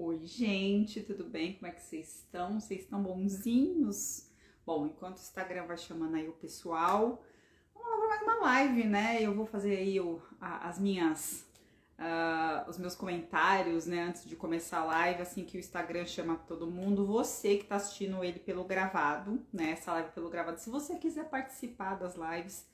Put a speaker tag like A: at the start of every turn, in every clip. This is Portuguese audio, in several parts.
A: Oi, gente, tudo bem? Como é que vocês estão? Vocês estão bonzinhos? Bom, enquanto o Instagram vai chamando aí o pessoal, vamos lá para mais uma live, né? Eu vou fazer aí as minhas, os meus comentários, né? Antes de começar a live, assim que o Instagram chama todo mundo. Você que tá assistindo ele pelo gravado, né? Essa live pelo gravado. Se você quiser participar das lives,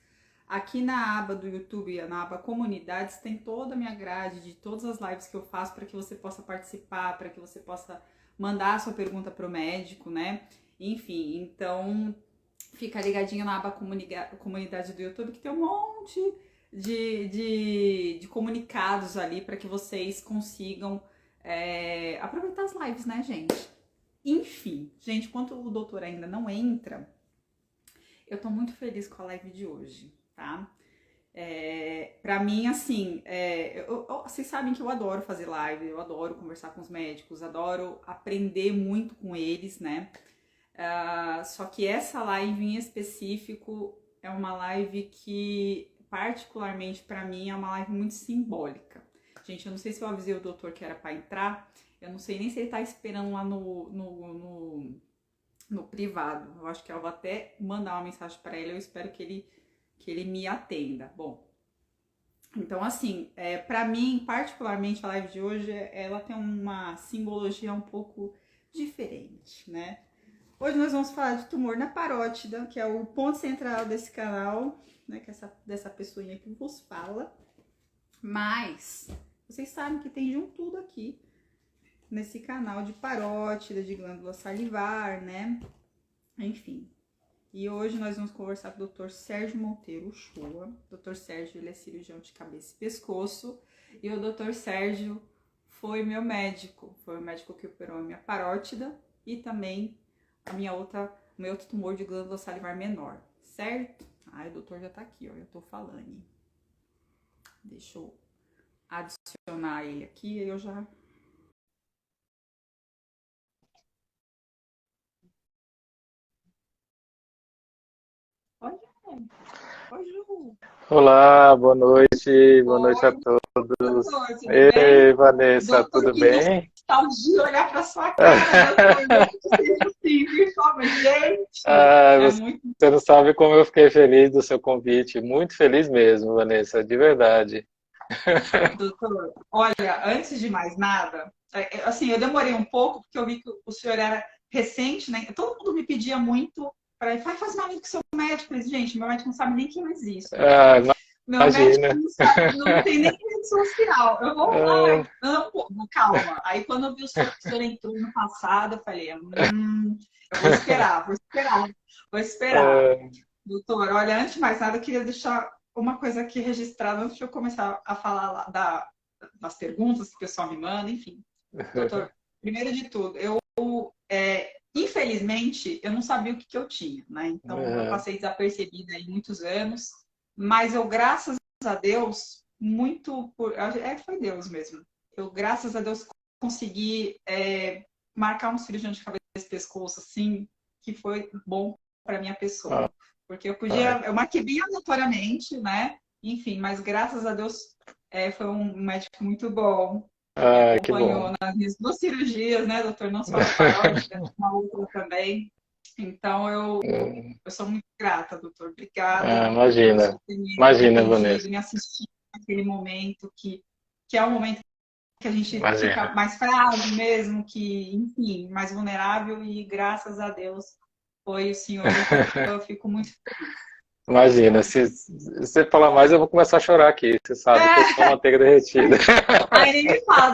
A: aqui na aba do YouTube, na aba Comunidades, tem toda a minha grade de todas as lives que eu faço para que você possa participar, para que você possa mandar a sua pergunta pro médico, né? Enfim, então fica ligadinho na aba Comunidade do YouTube, que tem um monte de comunicados ali para que vocês consigam aproveitar as lives, né, gente? Enfim, gente, enquanto o doutor ainda não entra, eu tô muito feliz com a live de hoje, tá? Pra mim, assim, vocês sabem que eu adoro fazer live, eu adoro conversar com os médicos, adoro aprender muito com eles, né? Só que essa live em específico é uma live que, particularmente pra mim, é uma live muito simbólica. Gente, eu não sei se eu avisei o doutor que era pra entrar, eu não sei nem se ele tá esperando lá no privado. Eu acho que eu vou até mandar uma mensagem para ele, eu espero que ele me atenda. Bom, então assim, para mim, particularmente, a live de hoje, ela tem uma simbologia um pouco diferente, né? Hoje nós vamos falar de tumor na parótida, que é o ponto central desse canal, né? Que é dessa pessoinha que vos fala. Mas, vocês sabem que tem de um tudo aqui nesse canal de parótida, de glândula salivar, né? Enfim. E hoje nós vamos conversar com o Dr. Sérgio Monteiro Uchoa. O Dr. Sérgio, ele é cirurgião de cabeça e pescoço. E o Dr. Sérgio foi meu médico. Foi o médico que operou a minha parótida e também o meu outro tumor de glândula salivar menor, certo? Ai, o doutor já tá aqui, ó, eu tô falando. Deixa eu adicionar ele aqui, aí eu já... Pode, pode, Ju.
B: Olá, boa noite a
A: Oi,
B: todos.
A: doutor, tudo bem?
B: Ei, Vanessa,
A: Doutor,
B: tudo
A: que
B: bem?
A: nostalgia olhar para sua cara, doutor. Mesmo que seja assim, virtualmente. Gente,
B: Ah,
A: é muito.
B: você não sabe como eu fiquei feliz do seu convite. Muito feliz mesmo, Vanessa, de verdade.
A: Doutor, olha, antes de mais nada, assim, eu demorei um pouco, porque eu vi que o senhor era recente, né? Todo mundo me pedia muito para faz uma liga com seu médico. Eu falei, gente, meu médico não sabe nem que eu existo.
B: Ah,
A: Meu médico
B: imagina.
A: não sabe, não tem nem rede social. Eu vou, ai,
B: Ah,
A: não, pô, calma. Aí quando eu vi que o senhor entrou no passado, eu falei, eu vou esperar, vou esperar, vou esperar.
B: ah,
A: Doutor, olha, antes de mais nada, eu queria deixar uma coisa aqui registrada antes de eu começar a falar das perguntas que o pessoal me manda, enfim. Doutor, primeiro de tudo, infelizmente, eu não sabia o que eu tinha, né? Então, eu
B: ah,
A: passei desapercebida aí muitos anos, mas eu, graças a Deus, foi Deus mesmo. Eu, graças a Deus, consegui marcar um cirurgião de cabeça e pescoço, assim, que foi bom para minha pessoa.
B: ah,
A: Porque
B: ah,
A: eu marquei bem aleatoriamente, né? Enfim, mas graças a Deus foi um médico muito bom, me
B: que bom.
A: acompanhou nas minhas duas cirurgias, né, doutor? Não só na parótida, na outra também. Então, eu sou muito grata, doutor. Obrigada pelo
B: Imagina,
A: senhor ter me
B: imagina, Vanessa,
A: entendido, me assistido naquele momento que é o momento que a gente fica
B: imagina.
A: mais frágil mesmo, que, enfim, mais vulnerável, e graças a Deus foi o senhor, então eu fico muito feliz.
B: Imagina, se você falar mais, eu vou começar a chorar aqui. Você sabe que eu sou manteiga derretida.
A: Aí nem me fala,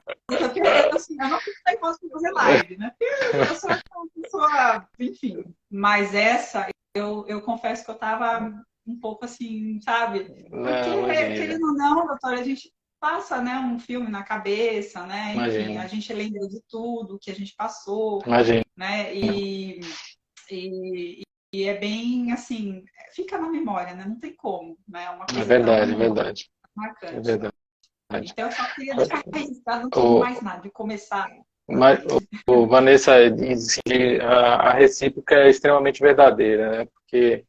A: assim, eu não sei quanto fazer live, né? Porque eu sou uma pessoa, enfim, mas essa, eu confesso que eu tava um pouco assim, sabe? Porque,
B: Não, imagina,
A: querendo ou não, doutora, a gente passa, né, um filme na cabeça, né? Enfim, a
B: imagina,
A: gente lembra de tudo que a gente passou,
B: imagina.
A: né? E, e é bem assim, fica na memória, né? Não tem como, né? É uma
B: É
A: coisa
B: verdade, é
A: tão
B: verdade, é
A: marcante.
B: verdade.
A: Então, eu só queria deixar registrado antes de mais
B: O,
A: nada, de começar a
B: mas,
A: live.
B: Vanessa, assim, a recíproca é extremamente verdadeira, né? Porque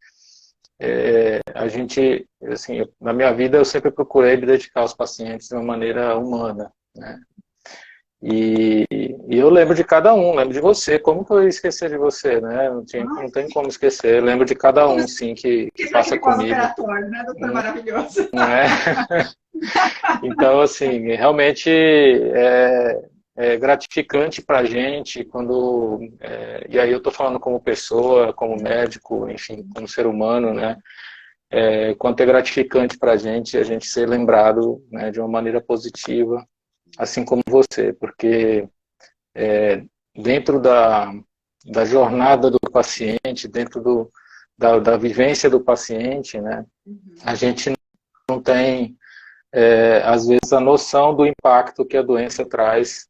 B: a gente, assim, na minha vida eu sempre procurei me dedicar aos pacientes de uma maneira humana, né? E eu lembro de cada um, lembro de você. Como que eu ia esquecer de você, né? Não tem como esquecer. Eu lembro de cada um, sim, que
A: Isso
B: passa
A: aquele
B: comigo.
A: pós-operatório, né, doutor maravilhoso?
B: Não é? Então, assim, realmente é gratificante para a gente quando. E aí eu estou falando como pessoa, como médico, enfim, como ser humano, né? Quanto é gratificante para a gente ser lembrado, né, de uma maneira positiva, assim como você, porque dentro da jornada do paciente, dentro da vivência do paciente, né, a gente não tem, às vezes, a noção do impacto que a doença traz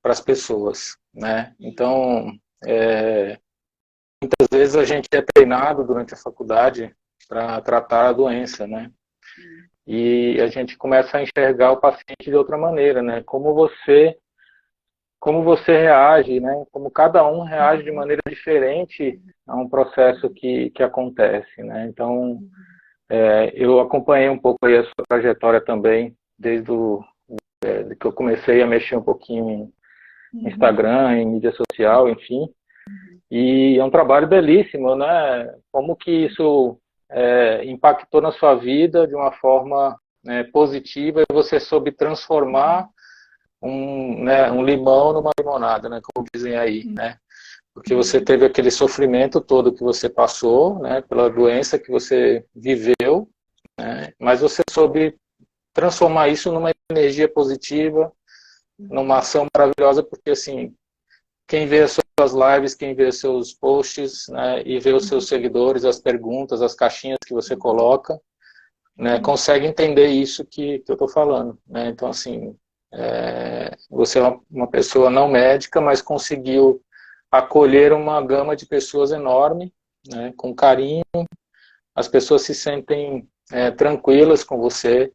B: para as pessoas, né? Então, muitas vezes a gente é treinado durante a faculdade para tratar a doença, né? E a gente começa a enxergar o paciente de outra maneira, né? Como você reage, né? Como cada um reage de maneira diferente a um processo que acontece, né? Então, eu acompanhei um pouco aí a sua trajetória também, desde que eu comecei a mexer um pouquinho em Instagram, em mídia social, enfim. E é um trabalho belíssimo, né? Como que isso impactou na sua vida de uma forma, né, positiva e você soube transformar um limão numa limonada, né? Como dizem aí, né? Porque você teve aquele sofrimento todo que você passou, né? Pela doença que você viveu, né? Mas você soube transformar isso numa energia positiva, numa ação maravilhosa, porque assim, quem vê as suas lives, quem vê seus posts, né, e vê os seus seguidores, as perguntas, as caixinhas que você coloca, né, consegue entender isso que eu estou falando, né? Então, assim, você é uma pessoa não médica, mas conseguiu acolher uma gama de pessoas enorme, né, com carinho. As pessoas se sentem tranquilas com você,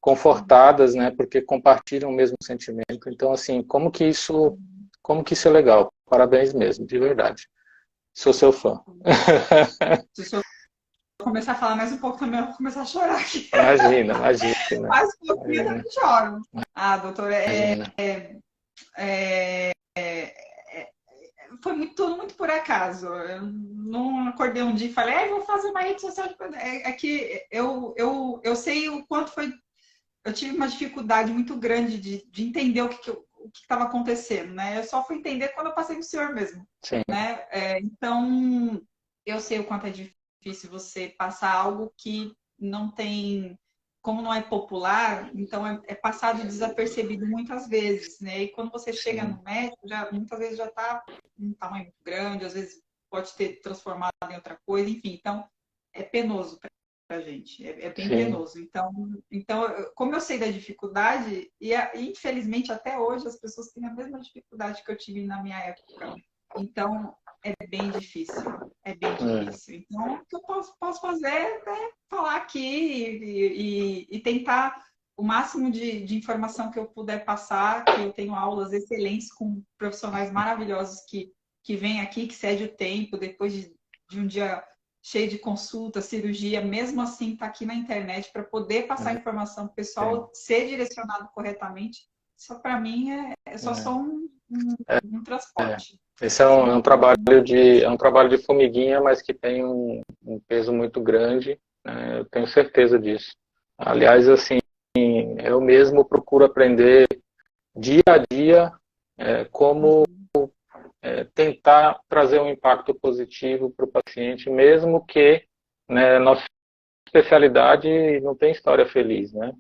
B: confortadas, né, porque compartilham o mesmo sentimento. Então, assim, como que isso é legal? Parabéns mesmo, de verdade. Sou seu fã.
A: Se eu começar a falar mais um pouco também, eu vou começar a chorar aqui.
B: Imagina, imagina,
A: Mais um pouquinho eu
B: imagina,
A: também choro. Ah, doutor,
B: imagina.
A: foi tudo muito por acaso. Eu não acordei um dia e falei, vou fazer uma rede social. É que eu sei o quanto foi. Eu tive uma dificuldade muito grande de entender o que estava acontecendo, né? Eu só fui entender quando eu passei no senhor mesmo,
B: Sim,
A: né? Então, eu sei o quanto é difícil você passar algo que não tem, como não é popular, então é passado desapercebido muitas vezes, né? E quando você chega
B: sim.
A: no médico, muitas vezes já está um tamanho muito grande, às vezes pode ter transformado em outra coisa, enfim. Então, é penoso pra gente, é bem
B: Sim.
A: penoso. Então, como eu sei da dificuldade, e infelizmente até hoje as pessoas têm a mesma dificuldade que eu tive na minha época. Então, é bem difícil. É bem difícil. Então, o que eu posso fazer é falar aqui e tentar o máximo de informação que eu puder passar, que eu tenho aulas excelentes com profissionais maravilhosos que vêm aqui, que cede o tempo, depois de um dia cheio de consulta, cirurgia, mesmo assim está aqui na internet para poder passar informação para o pessoal ser direcionado corretamente. Isso para mim é só um transporte.
B: Esse é um é um trabalho de formiguinha, mas que tem um peso muito grande, né? Eu tenho certeza disso. Aliás, assim, eu mesmo procuro aprender dia a dia como tentar trazer um impacto positivo para o paciente, mesmo que, né, nossa especialidade não tem história feliz, né?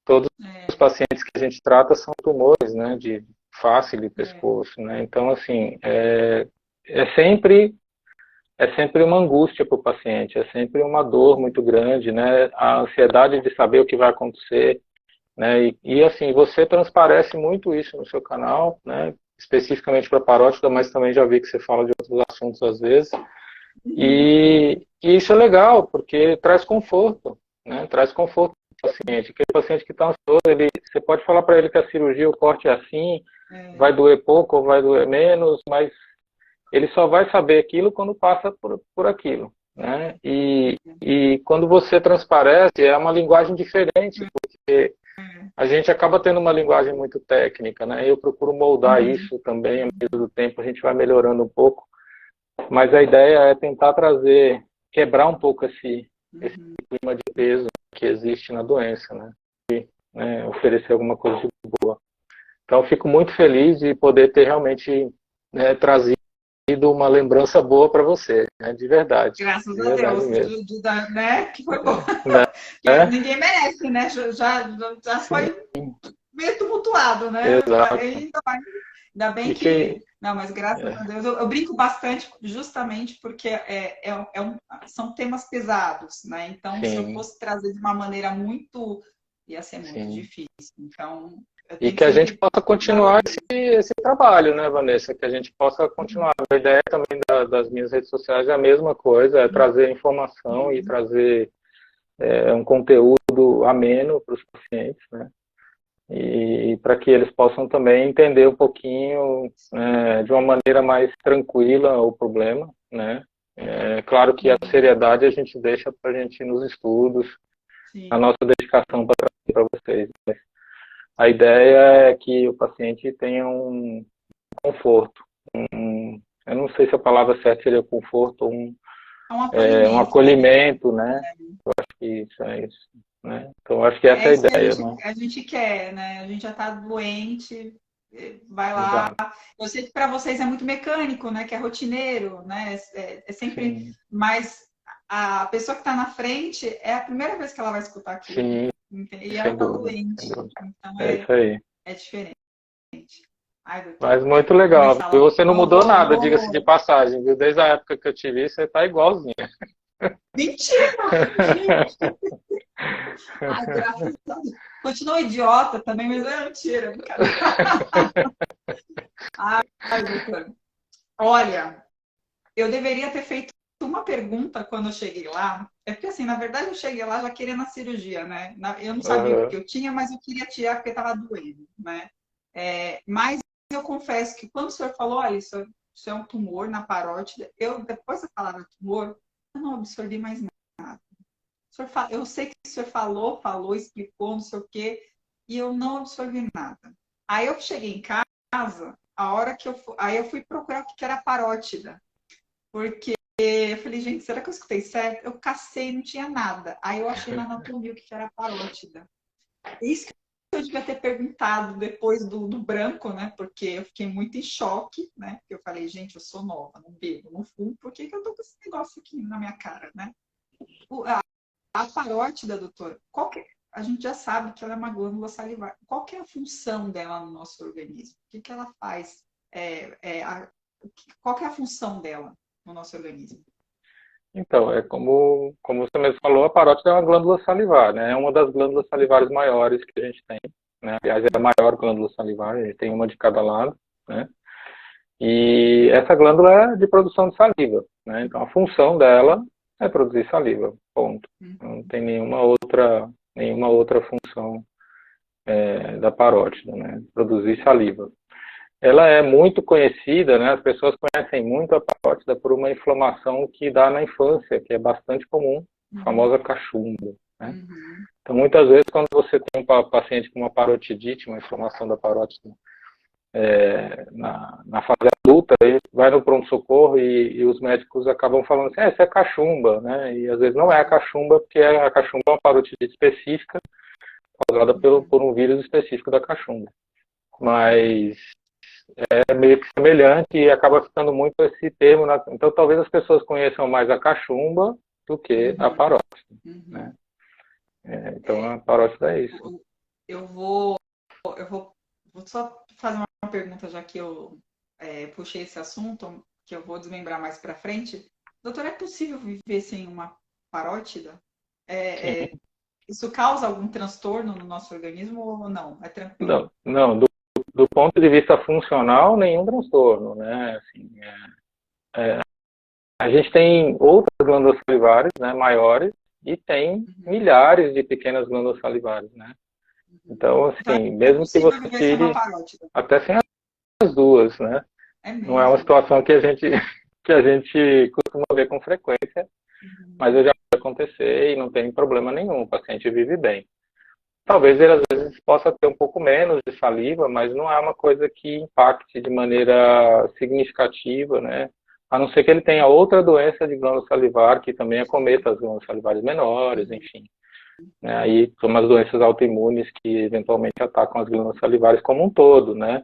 B: Todos os pacientes que a gente trata são tumores, né, de face e de pescoço, né? Então, assim, é sempre uma angústia para o paciente, é sempre uma dor muito grande, né? A ansiedade de saber o que vai acontecer, né? Assim, você transparece muito isso no seu canal, né? Especificamente para parótida, mas também já vi que você fala de outros assuntos às vezes. E isso é legal, porque traz conforto, né? Traz conforto para o paciente. Aquele paciente que está ansioso, você pode falar para ele que a cirurgia, o corte é assim, vai doer pouco ou vai doer menos, mas ele só vai saber aquilo quando passa por aquilo, né? E quando você transparece, é uma linguagem diferente, porque a gente acaba tendo uma linguagem muito técnica, né? Eu procuro moldar
A: Uhum,
B: isso também, ao mesmo do tempo a gente vai melhorando um pouco, mas a ideia é tentar trazer, quebrar um pouco esse
A: uhum.
B: clima de peso que existe na doença, né? Né? Oferecer alguma coisa de boa. Então, eu fico muito feliz de poder ter realmente, né, trazido uma lembrança boa para você, né?
A: Graças
B: De
A: a
B: verdade
A: Deus,
B: mesmo.
A: né? Que foi bom.
B: Né?
A: Que ninguém merece, né? Já
B: Sim,
A: foi meio tumultuado, né?
B: exato.
A: Ainda bem
B: E
A: que.
B: que,
A: Não, mas graças a Deus. Eu brinco bastante justamente porque são temas pesados, né? Então, se eu
B: sim,
A: fosse trazer de uma maneira muito. Ia ser muito
B: sim.
A: difícil. Então, eu
B: E
A: tenho
B: que a gente
A: sempre
B: possa continuar
A: valorizo.
B: esse trabalho, né, Vanessa? Que a gente possa continuar. A ideia também das minhas redes sociais é a mesma coisa, é trazer informação e
A: Uhum.
B: trazer um conteúdo ameno para os pacientes, né? E para que eles possam também entender um pouquinho, de uma maneira mais tranquila o problema, né? É claro que a seriedade a gente deixa para a gente ir nos estudos, a
A: Sim.
B: nossa dedicação para vocês. A ideia é que o paciente tenha um conforto, eu não sei se a palavra certa seria conforto,
A: É um
B: um
A: acolhimento, né?
B: acolhimento, né? Isso é isso, né? Então acho que essa
A: É
B: é a
A: isso que
B: ideia, né?
A: a gente quer, né? A gente já está doente, vai lá.
B: Exato.
A: Eu sei que para vocês é muito mecânico, né? Que é rotineiro, né? É sempre.
B: Sim,
A: Mas a pessoa que está na frente é a primeira vez que ela vai escutar aquilo.
B: sim,
A: E ela
B: sem
A: está
B: dúvida, sem
A: doente.
B: dúvida.
A: Então
B: É isso aí.
A: é diferente. Ai, doutor,
B: Mas muito
A: como ele
B: legal.
A: fala,
B: Você não mudou nada, diga-se de
A: vou.
B: passagem, viu? Desde a época que eu te vi, você tá igualzinho.
A: Mentira! Gente! Ai, graças a Deus. Continua idiota também, mas é mentira, brincadeira. Ai, doutor. Olha, eu deveria ter feito uma pergunta quando eu cheguei lá. É porque, assim, na verdade, eu cheguei lá já querendo a cirurgia, né? Eu não sabia o que
B: Uhum.
A: eu tinha, mas eu queria tirar porque estava doendo, né? Mas eu confesso que quando o senhor falou, olha, isso é um tumor na parótida, depois da palavra tumor, eu não absorvi mais nada. Eu sei que o senhor falou, explicou, não sei o quê, e eu não absorvi nada. Aí eu cheguei em casa, a hora que aí eu fui procurar o que era parótida. Porque eu falei, gente, será que eu escutei certo? Eu cacei, não tinha nada. Aí eu achei na anatomia o que era parótida. Isso que eu devia ter perguntado depois do branco, né? Porque eu fiquei muito em choque, né? Porque eu falei, gente, eu sou nova, não bebo, não fumo, por que eu tô com esse negócio aqui na minha cara, né? A parótida, doutora, a gente já sabe que ela é uma glândula salivar. Qual que é a função dela no nosso organismo? O que ela faz? Qual que é a função dela no nosso organismo?
B: Então, é como você mesmo falou, a parótida é uma glândula salivar, né? É uma das glândulas salivares maiores que a gente tem, né? Aliás, é a maior glândula salivar, a gente tem uma de cada lado, né? E essa glândula é de produção de saliva, né? Então, a função dela é produzir saliva, ponto. Não tem nenhuma outra função da parótida, né? Produzir saliva. Ela é muito conhecida, né? As pessoas conhecem muito a parótida por uma inflamação que dá na infância, que é bastante comum, a
A: Uhum,
B: famosa cachumba, né?
A: uhum,
B: Então, muitas vezes, quando você tem um paciente com uma parotidite, uma inflamação da parótida na fase adulta, ele vai no pronto-socorro e os médicos acabam falando assim, isso é cachumba, né? E às vezes não é a cachumba, porque a cachumba é uma parotidite específica, causada por um vírus específico da cachumba. Mas é meio que semelhante e acaba ficando muito esse termo. Então, talvez as pessoas conheçam mais a cachumba do que a
A: uhum,
B: parótida,
A: uhum.
B: né? Então, a parótida é isso.
A: Eu, eu vou, eu vou só fazer uma pergunta, já que eu puxei esse assunto, que eu vou desmembrar mais para frente. Doutor, é possível viver sem uma parótida? É, é,
B: Sim.
A: isso causa algum transtorno no nosso organismo ou não? É tranquilo?
B: Não, não do ponto de vista funcional, nenhum transtorno, né? Assim, a gente tem outras glândulas salivares, né, maiores, e tem
A: Uhum,
B: milhares de pequenas glândulas salivares, né?
A: uhum.
B: Então,
A: Então,
B: assim,
A: é
B: mesmo que
A: possível
B: você
A: viver sem uma
B: tire
A: parótida?
B: até sem as duas, né?
A: É
B: Não é uma
A: mesmo?
B: situação que a gente costuma ver com frequência,
A: Uhum,
B: mas eu já vi acontecer e não tem problema nenhum, o paciente vive bem. talvez ele às vezes possa ter um pouco menos de saliva, mas não é uma coisa que impacte de maneira significativa, né? A não ser que ele tenha outra doença de glândula salivar que também acometa as glândulas salivares menores, enfim. Né? Aí são umas doenças autoimunes que eventualmente atacam as glândulas salivares como um todo, né?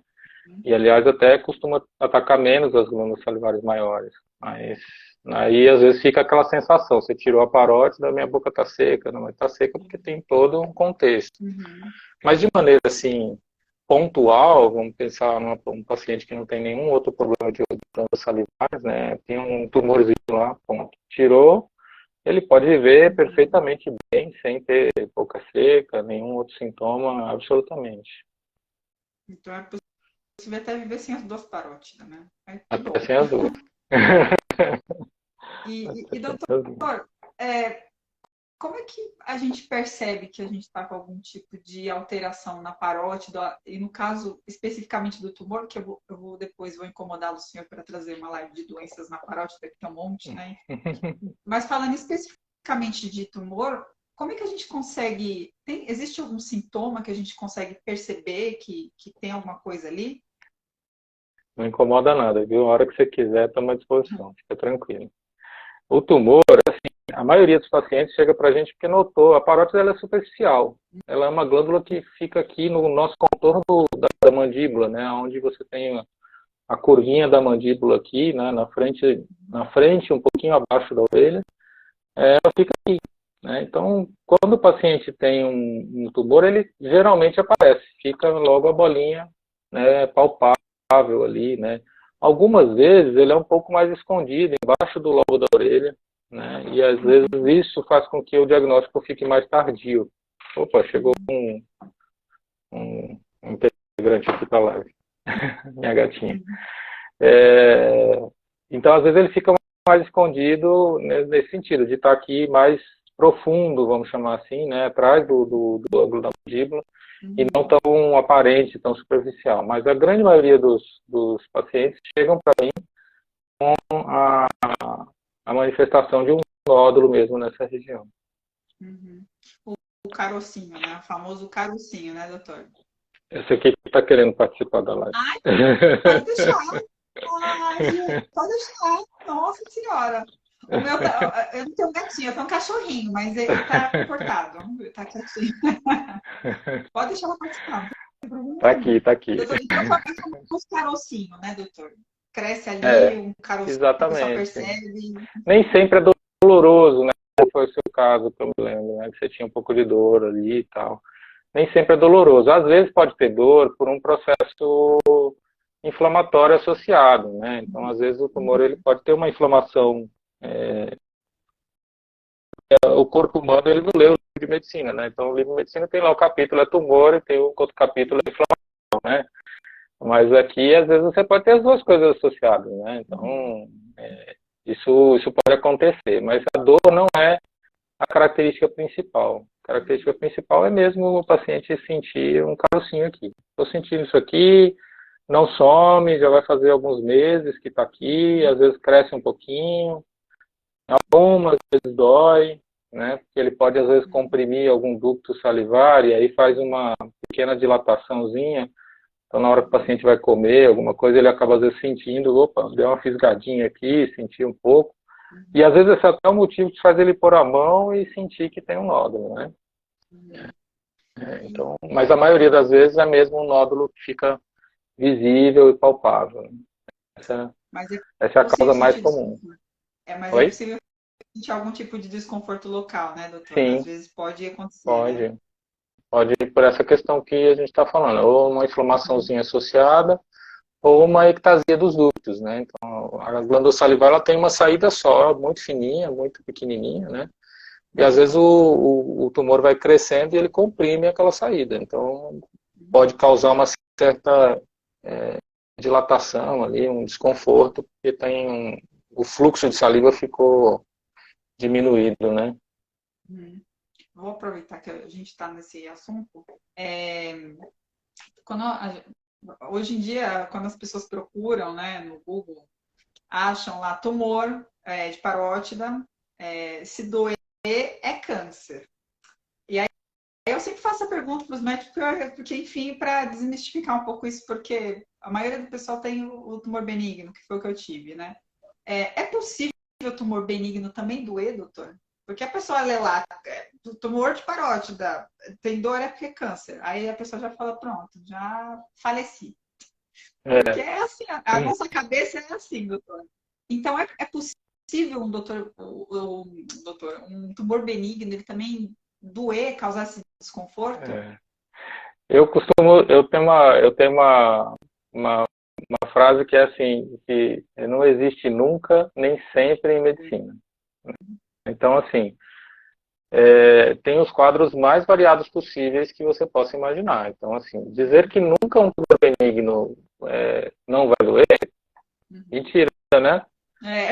B: E aliás até costuma atacar menos as glândulas salivares maiores. Mas aí às vezes fica aquela sensação, você tirou a parótida, minha boca está seca, não está seca porque tem todo um contexto.
A: Uhum.
B: Mas de maneira assim pontual, vamos pensar num paciente que não tem nenhum outro problema de glândulas salivares, né? Tem um tumorzinho lá, ponto. Tirou, ele pode viver perfeitamente bem, sem ter boca seca, nenhum outro sintoma, absolutamente.
A: Então é possível até viver sem as duas parótidas, né? Que
B: Até
A: bom.
B: sem as duas.
A: E
B: Até sem as duas.
A: doutor, como é que a gente percebe que a gente está com algum tipo de alteração na parótida, e no caso especificamente do tumor, que depois vou incomodar o senhor para trazer uma live de doenças na parótida, que tem um monte, né? Mas falando especificamente de tumor, como é que a gente consegue. Existe algum sintoma que a gente consegue perceber que tem alguma coisa ali?
B: Não incomoda nada, viu? A hora que você quiser, estamos à disposição, fica tranquilo. O tumor, a maioria dos pacientes chega para a gente porque notou, a parótida ela é superficial. Ela é uma glândula que fica aqui no nosso contorno da mandíbula, né? Onde você tem a curvinha da mandíbula aqui, né? Na frente, um pouquinho abaixo da orelha, ela fica aqui. Né? Então, quando o paciente tem um tumor, ele geralmente aparece, fica logo a bolinha, né, palpável ali, né? Algumas vezes ele é um pouco mais escondido, embaixo do lobo da orelha, né? E às vezes isso faz com que o diagnóstico fique mais tardio. Opa, chegou um integrante aqui para a live, minha gatinha. Então, às vezes ele fica mais escondido nesse sentido, de estar aqui mais profundo, vamos chamar assim, né, atrás do ângulo da mandíbula, e não tão aparente, tão superficial. Mas a grande maioria dos pacientes chegam para mim com a manifestação de um nódulo mesmo nessa região.
A: Uhum. O carocinho, né? O famoso carocinho, né, doutor?
B: Esse aqui que está querendo participar da live.
A: Ai, pode deixar. Ai, gente, pode deixar. Nossa Senhora. Eu não tenho um gatinho, eu tenho um cachorrinho, mas ele tá comportado. Tá quietinho. Pode deixar ela participar, não tem problema
B: Tá
A: nenhum.
B: aqui, tá aqui.
A: Doutor, então é famoso carocinho, né, doutor? Cresce ali,
B: É,
A: um carocinho, a pessoa
B: exatamente.
A: percebe.
B: Nem sempre é doloroso, né? Como foi o seu caso, que eu me lembro, né? Que você tinha um pouco de dor ali e tal. Nem sempre é doloroso. Às vezes pode ter dor por um processo inflamatório associado, né? Então, às vezes o tumor ele pode ter uma inflamação. O corpo humano ele não lê o livro de medicina, né? Então, o livro de medicina tem lá o capítulo é tumor e tem o outro capítulo é inflamação, né? Mas aqui, às vezes, você pode ter as duas coisas associadas, né? Então, isso pode acontecer. Mas a dor não é a característica principal. A característica principal é mesmo o paciente sentir um carocinho aqui. Estou sentindo isso aqui, não some, já vai fazer alguns meses que está aqui, às vezes cresce um pouquinho, algumas vezes dói, né? Porque ele pode, às vezes, comprimir algum ducto salivar e aí faz uma pequena dilataçãozinha. Então, na hora que o paciente vai comer alguma coisa, ele acaba, às vezes, sentindo, opa, deu uma fisgadinha aqui, senti um pouco. E, às vezes, esse é até o motivo de fazer ele pôr a mão e sentir que tem um nódulo, né? Então, mas a maioria das vezes é mesmo um nódulo que fica visível e palpável.
A: Mas é
B: Essa é a
A: possível
B: causa mais
A: sentir
B: comum.
A: desconforto. Mas é
B: Oi?
A: possível sentir algum tipo de desconforto local, né, doutor? Às
B: Sim,
A: vezes pode acontecer, né?
B: pode. Pode ir por essa questão que a gente está falando, ou uma inflamaçãozinha associada, ou uma ectasia dos ductos, né? Então, a glândula salivar ela tem uma saída só, muito fininha, muito pequenininha, né? E às vezes o tumor vai crescendo e ele comprime aquela saída. Então, pode causar uma certa dilatação ali, um desconforto, porque o fluxo de saliva ficou diminuído, né?
A: Vou aproveitar que a gente está nesse assunto. Hoje em dia, quando as pessoas procuram, né, no Google, acham lá tumor de parótida, se doer é câncer. eu sempre faço a pergunta para os médicos, porque, enfim, para desmistificar um pouco isso, porque a maioria do pessoal tem o tumor benigno, que foi o que eu tive, né? É possível o tumor benigno também doer, doutor? Porque a pessoa lê lá, tumor de parótida, tem dor é porque é câncer. Aí a pessoa já fala, pronto, já faleci. Porque
B: É,
A: é assim, a nossa cabeça é assim, doutor. Então, é possível um tumor benigno, ele também doer, causar esse desconforto?
B: é. Eu tenho uma frase que é assim, que não existe nunca, nem sempre em medicina. Então, assim, tem os quadros mais variados possíveis que você possa imaginar. Então, assim, dizer que nunca um tumor benigno não vai doer,
A: Uhum.
B: mentira, né?
A: É.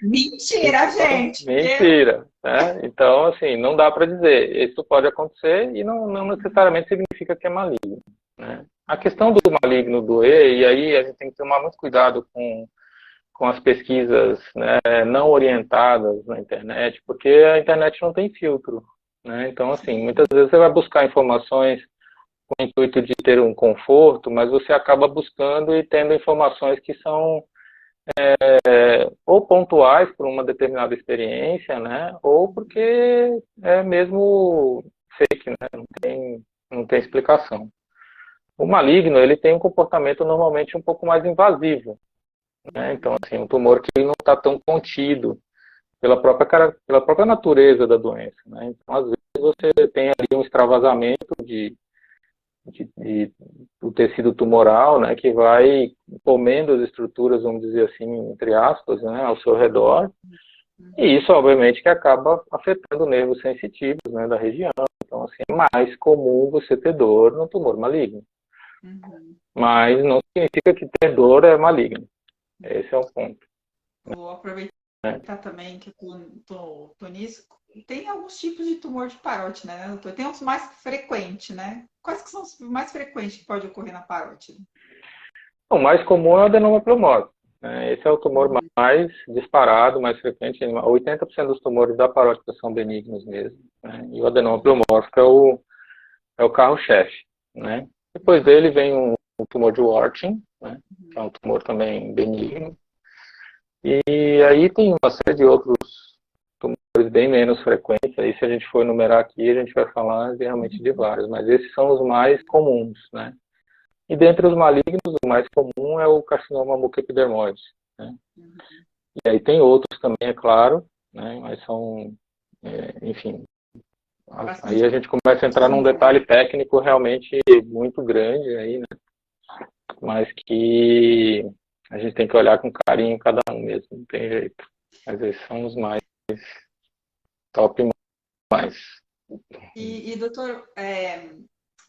A: Mentira, gente!
B: Mentira, né? Então, assim, não dá para dizer. Isso pode acontecer e não necessariamente significa que é maligno, né? A questão do maligno doer, e aí a gente tem que tomar muito cuidado com as pesquisas, né, não orientadas na internet, porque a internet não tem filtro, né? Então, assim, muitas vezes você vai buscar informações com o intuito de ter um conforto, mas você acaba buscando e tendo informações que são ou pontuais por uma determinada experiência, né? Ou porque é mesmo fake, né? Não tem explicação. O maligno, ele tem um comportamento normalmente um pouco mais invasivo, né? Então, assim, um tumor que ele não está tão contido pela própria natureza da doença, né? Então, às vezes você tem ali um extravasamento do tecido tumoral, né, que vai comendo as estruturas, vamos dizer assim, entre aspas, né, ao seu redor, e isso, obviamente, que acaba afetando nervos sensitivos, né, da região. Então, assim, é mais comum você ter dor no tumor maligno,
A: Uhum.
B: mas não significa que ter dor é maligno. Esse é o ponto.
A: Vou aproveitar
B: Né?
A: também que eu tô nisso. Tem alguns tipos de tumor de parótide, né, doutor? Tem os mais frequentes, né? Quais que são os mais frequentes que pode ocorrer na parótide?
B: O mais comum é o adenoma pleomórfico, né? Esse é o tumor
A: Uhum.
B: mais disparado, mais frequente. 80% dos tumores da parótida são benignos mesmo, né? E o adenoma pleomórfico é o carro-chefe, né? Depois dele vem um tumor de Warthin, né? Que é um tumor também benigno. E aí tem uma série de outros tumores bem menos frequentes. Aí se a gente for enumerar aqui, a gente vai falar realmente de vários, mas esses são os mais comuns, né? E dentre os malignos, o mais comum é o carcinoma mucoepidermoide, né?
A: Uhum.
B: E aí tem outros também, é claro, né? Mas são, enfim, aí
A: Bastante.
B: a gente começa a entrar num detalhe técnico realmente muito grande aí, né? Mas que a gente tem que olhar com carinho cada um mesmo, não tem jeito. Mas esses são os mais top mais.
A: Doutor,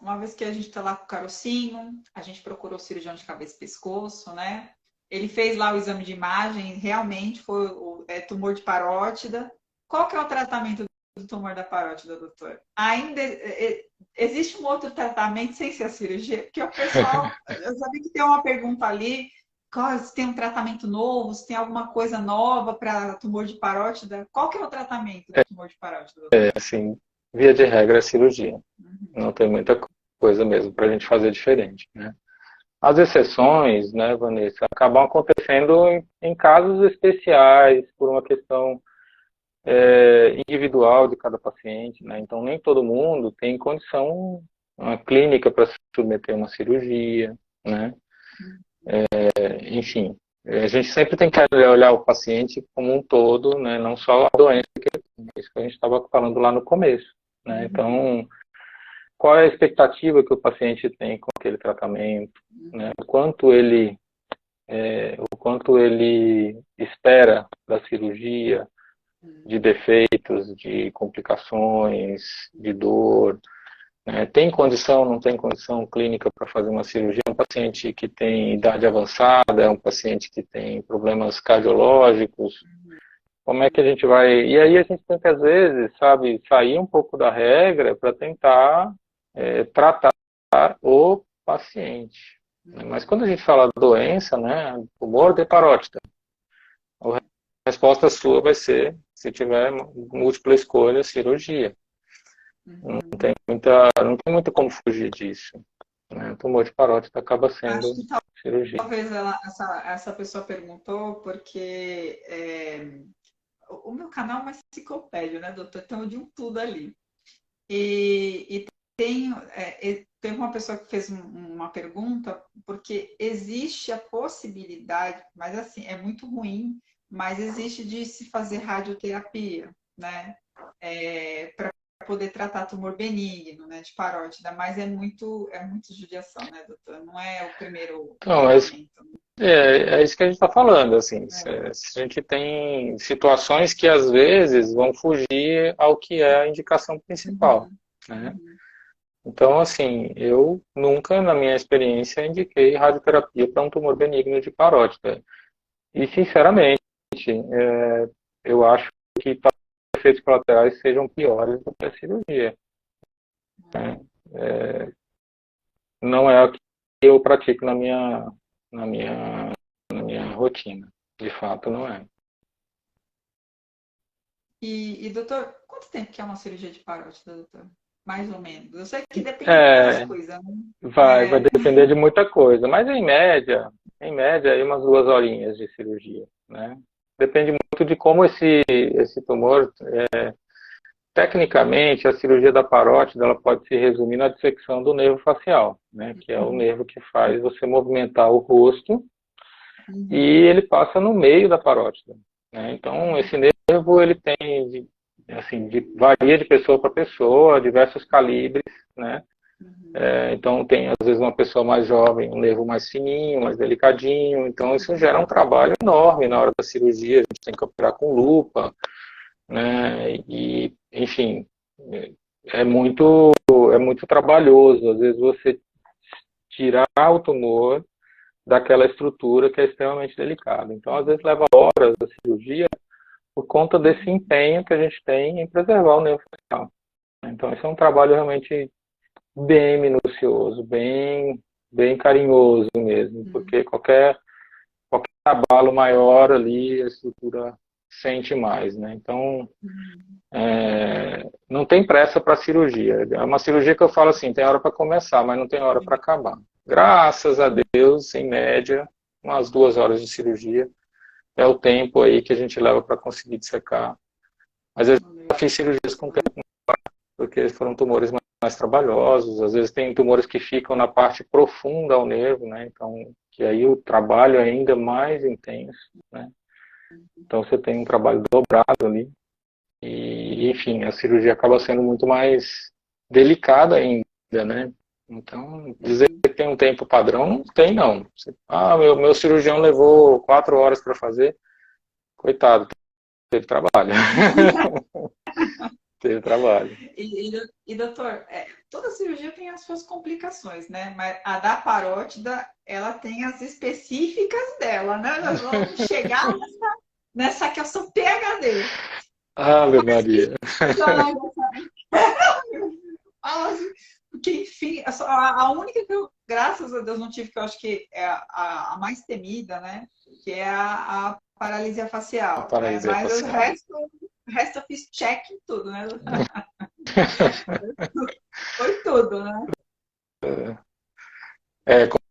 A: uma vez que a gente está lá com o carocinho, a gente procurou o cirurgião de cabeça e pescoço, né? Ele fez lá o exame de imagem, realmente foi tumor de parótida. Qual que é o tratamento do tumor da parótida, doutor? Ainda existe um outro tratamento sem ser a cirurgia? Porque o pessoal, eu sabia que tem uma pergunta ali, se tem um tratamento novo, se tem alguma coisa nova para tumor de parótida. Qual que é o tratamento do tumor de parótida, doutor?
B: Assim, via de regra é cirurgia.
A: Uhum.
B: Não tem muita coisa mesmo para a gente fazer diferente, né? As exceções, né, Vanessa, acabam acontecendo em casos especiais, por uma questão individual de cada paciente, né? Então, nem todo mundo tem condição uma clínica para se submeter a uma cirurgia, né? Enfim, a gente sempre tem que olhar o paciente como um todo, né? Não só a doença que ele tem. É isso que a gente estava falando lá no começo, né? Então, qual é a expectativa que o paciente tem com aquele tratamento, né? O quanto ele espera da cirurgia, de defeitos, de complicações, de dor, né? Tem condição, não tem condição clínica para fazer uma cirurgia? É um paciente que tem idade avançada, é um paciente que tem problemas cardiológicos, como é que a gente vai... E aí a gente tem que, às vezes, sabe, sair um pouco da regra para tentar tratar o paciente, né? Mas quando a gente fala da doença, né, tumor de parótida, a resposta sua vai ser, se tiver múltipla escolha, cirurgia. Não tem muito como fugir disso, né? O tumor de parótida acaba sendo
A: Acho que
B: cirurgia.
A: talvez essa pessoa perguntou porque o meu canal é uma enciclopédia, né, doutor? Então, de um tudo ali. E teve uma pessoa que fez uma pergunta, porque existe a possibilidade, mas assim, é muito ruim, mas existe de se fazer radioterapia, né? Para poder tratar tumor benigno, né, de parótida, mas é muito judiação, né, doutor? Não é o primeiro
B: Então,
A: tratamento.
B: é isso que a gente está falando, assim,
A: Né?
B: se a gente tem situações que às vezes vão fugir ao que é a indicação principal,
A: Uhum,
B: né?
A: uhum,
B: Então, assim, eu nunca, na minha experiência, indiquei radioterapia para um tumor benigno de parótida. E, sinceramente, eu acho que talvez os efeitos colaterais sejam piores do que a cirurgia, né? Não é o que eu pratico na minha, na minha rotina. De fato, não é.
A: doutor, quanto tempo que é uma cirurgia de parótida, doutor? Mais ou menos. Eu sei que depende de muitas
B: É,
A: coisas, né?
B: vai depender de muita coisa, mas em média, aí umas 2 horinhas de cirurgia, né? Depende muito de como esse tumor, tecnicamente, a cirurgia da parótida, ela pode se resumir na dissecção do nervo facial, né? Que é o
A: Uhum,
B: nervo que faz você movimentar o rosto e
A: uhum,
B: ele passa no meio da parótida, né? Então, esse nervo, ele tem, assim, varia de pessoa para pessoa, diversos calibres, né?
A: uhum,
B: Então, tem, às vezes, uma pessoa mais jovem, um nervo mais fininho, mais delicadinho. Então, isso gera um trabalho enorme na hora da cirurgia. A gente tem que operar com lupa, né? E, enfim, é muito trabalhoso. Às vezes, você tirar o tumor daquela estrutura que é extremamente delicada. Então, às vezes, leva horas a cirurgia por conta desse empenho que a gente tem em preservar o nervo facial. Então, isso é um trabalho realmente bem minucioso, bem carinhoso mesmo,
A: uhum,
B: porque qualquer abalo maior ali, a estrutura sente mais, né? Então,
A: uhum.
B: não tem pressa para a cirurgia. É uma cirurgia que eu falo assim, tem hora para começar, mas não tem hora para acabar. Graças a Deus, em média, umas 2 horas de cirurgia é o tempo aí que a gente leva para conseguir dissecar. Mas eu já fiz cirurgias com tempo, porque foram tumores mais trabalhosos, às vezes tem tumores que ficam na parte profunda ao nervo, né? Então, que aí o trabalho é ainda mais intenso, né? Então você tem um trabalho dobrado ali e, enfim, a cirurgia acaba sendo muito mais delicada ainda, né? Então, dizer que tem um tempo padrão, não tem não. Meu cirurgião levou 4 horas para fazer, coitado, teve trabalho. Teve trabalho.
A: Doutor, toda cirurgia tem as suas complicações, né? Mas a da parótida, ela tem as específicas dela, né? Nós vamos chegar nessa que eu sou PhD.
B: Ave Maria.
A: Porque, enfim, a única que eu, graças a Deus, não tive, que eu acho que é a mais temida, né? Que é a paralisia
B: A
A: facial, né?
B: paralisia
A: Mas
B: facial.
A: o resto eu fiz check em tudo, né? Foi tudo, né?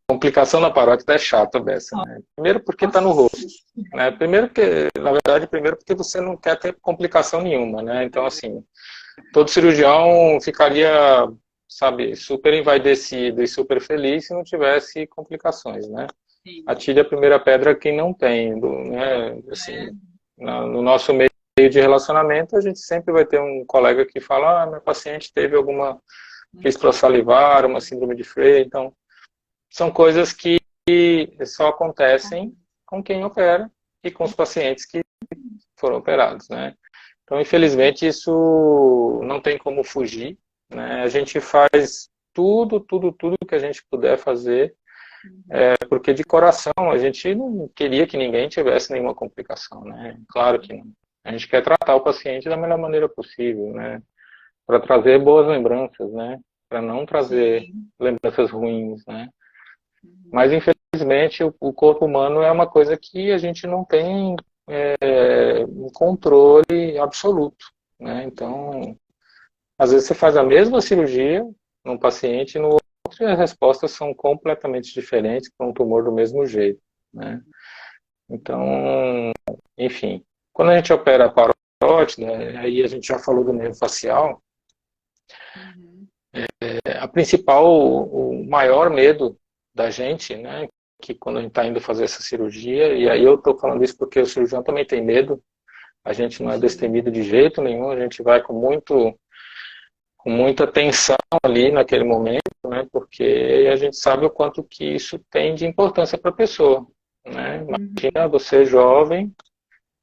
B: Complicação na parótida é chata dessa, né? Primeiro porque está no rosto,
A: Nossa.
B: né? Primeiro porque você não quer ter complicação nenhuma, né? Então, assim, todo cirurgião ficaria, sabe, super envaidecido e super feliz se não tivesse complicações, né?
A: Sim.
B: Atire a primeira pedra quem não tem, né? Assim, no nosso meio de relacionamento, a gente sempre vai ter um colega que fala, minha paciente teve alguma salivar, uma síndrome de Frey, então são coisas que só acontecem com quem opera e com os pacientes que foram operados, né? Então, infelizmente, isso não tem como fugir, né? A gente faz tudo que a gente puder fazer, porque de coração a gente não queria que ninguém tivesse nenhuma complicação, né? Claro que não. A gente quer tratar o paciente da melhor maneira possível, né? Para trazer boas lembranças, né? Para não trazer
A: Sim.
B: lembranças ruins, né? Mas, infelizmente, o corpo humano é uma coisa que a gente não tem um controle absoluto, né? Então, Às vezes você faz a mesma cirurgia num paciente e no outro, e as respostas são completamente diferentes para um tumor do mesmo jeito, né? Então, enfim, quando a gente opera a parótida, aí a gente já falou do nervo facial, a principal, o maior medo da gente, né, que quando a gente está indo fazer essa cirurgia, e aí eu estou falando isso porque o cirurgião também tem medo, a gente não é destemido de jeito nenhum, a gente vai com muita tensão ali naquele momento, né, porque a gente sabe o quanto que isso tem de importância para a pessoa, né? Imagina você jovem,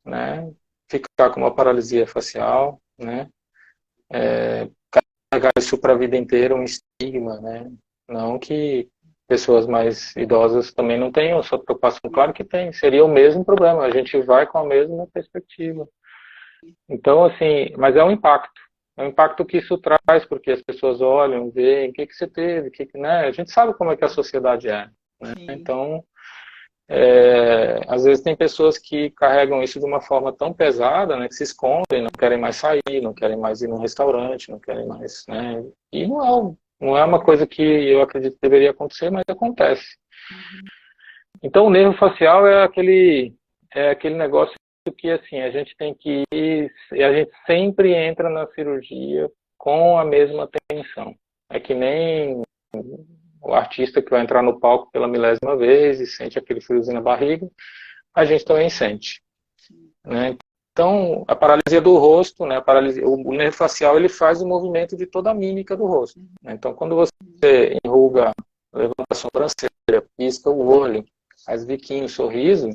B: né, ficar com uma paralisia facial, né, carregar isso para a vida inteira, um estigma, né? Não que pessoas mais idosas também não tenham sua preocupação, claro que tem, seria o mesmo problema, a gente vai com a mesma perspectiva. Então, assim, mas é um impacto que isso traz, porque as pessoas olham, veem, o que que você teve, né? A gente sabe como é que a sociedade é, né? Então, às vezes tem pessoas que carregam isso de uma forma tão pesada, né, que se escondem, não querem mais sair, não querem mais ir num restaurante, não querem mais, né, e não é uma coisa que eu acredito que deveria acontecer, mas acontece. Então o nervo facial é aquele negócio que assim, a gente tem que ir, e a gente sempre entra na cirurgia com a mesma tensão. É que nem o artista que vai entrar no palco pela milésima vez e sente aquele friozinho na barriga, a gente também sente, né? Então, a paralisia do rosto, né, o nervo facial, ele faz o movimento de toda a mímica do rosto, né? Então, quando você enruga, levanta a sobrancelha, pisca o olho, faz biquinho, sorriso,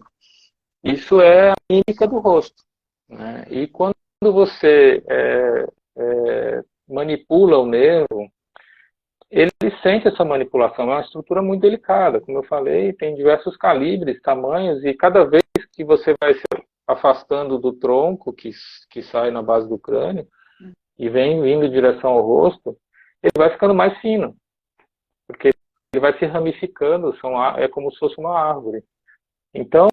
B: isso é a mímica do rosto, né? E quando você manipula o nervo, ele sente essa manipulação, é uma estrutura muito delicada, como eu falei, tem diversos calibres, tamanhos, e cada vez que você vai se afastando do tronco, que sai na base do crânio, e vem vindo em direção ao rosto, ele vai ficando mais fino, porque ele vai se ramificando, é como se fosse uma árvore. Então,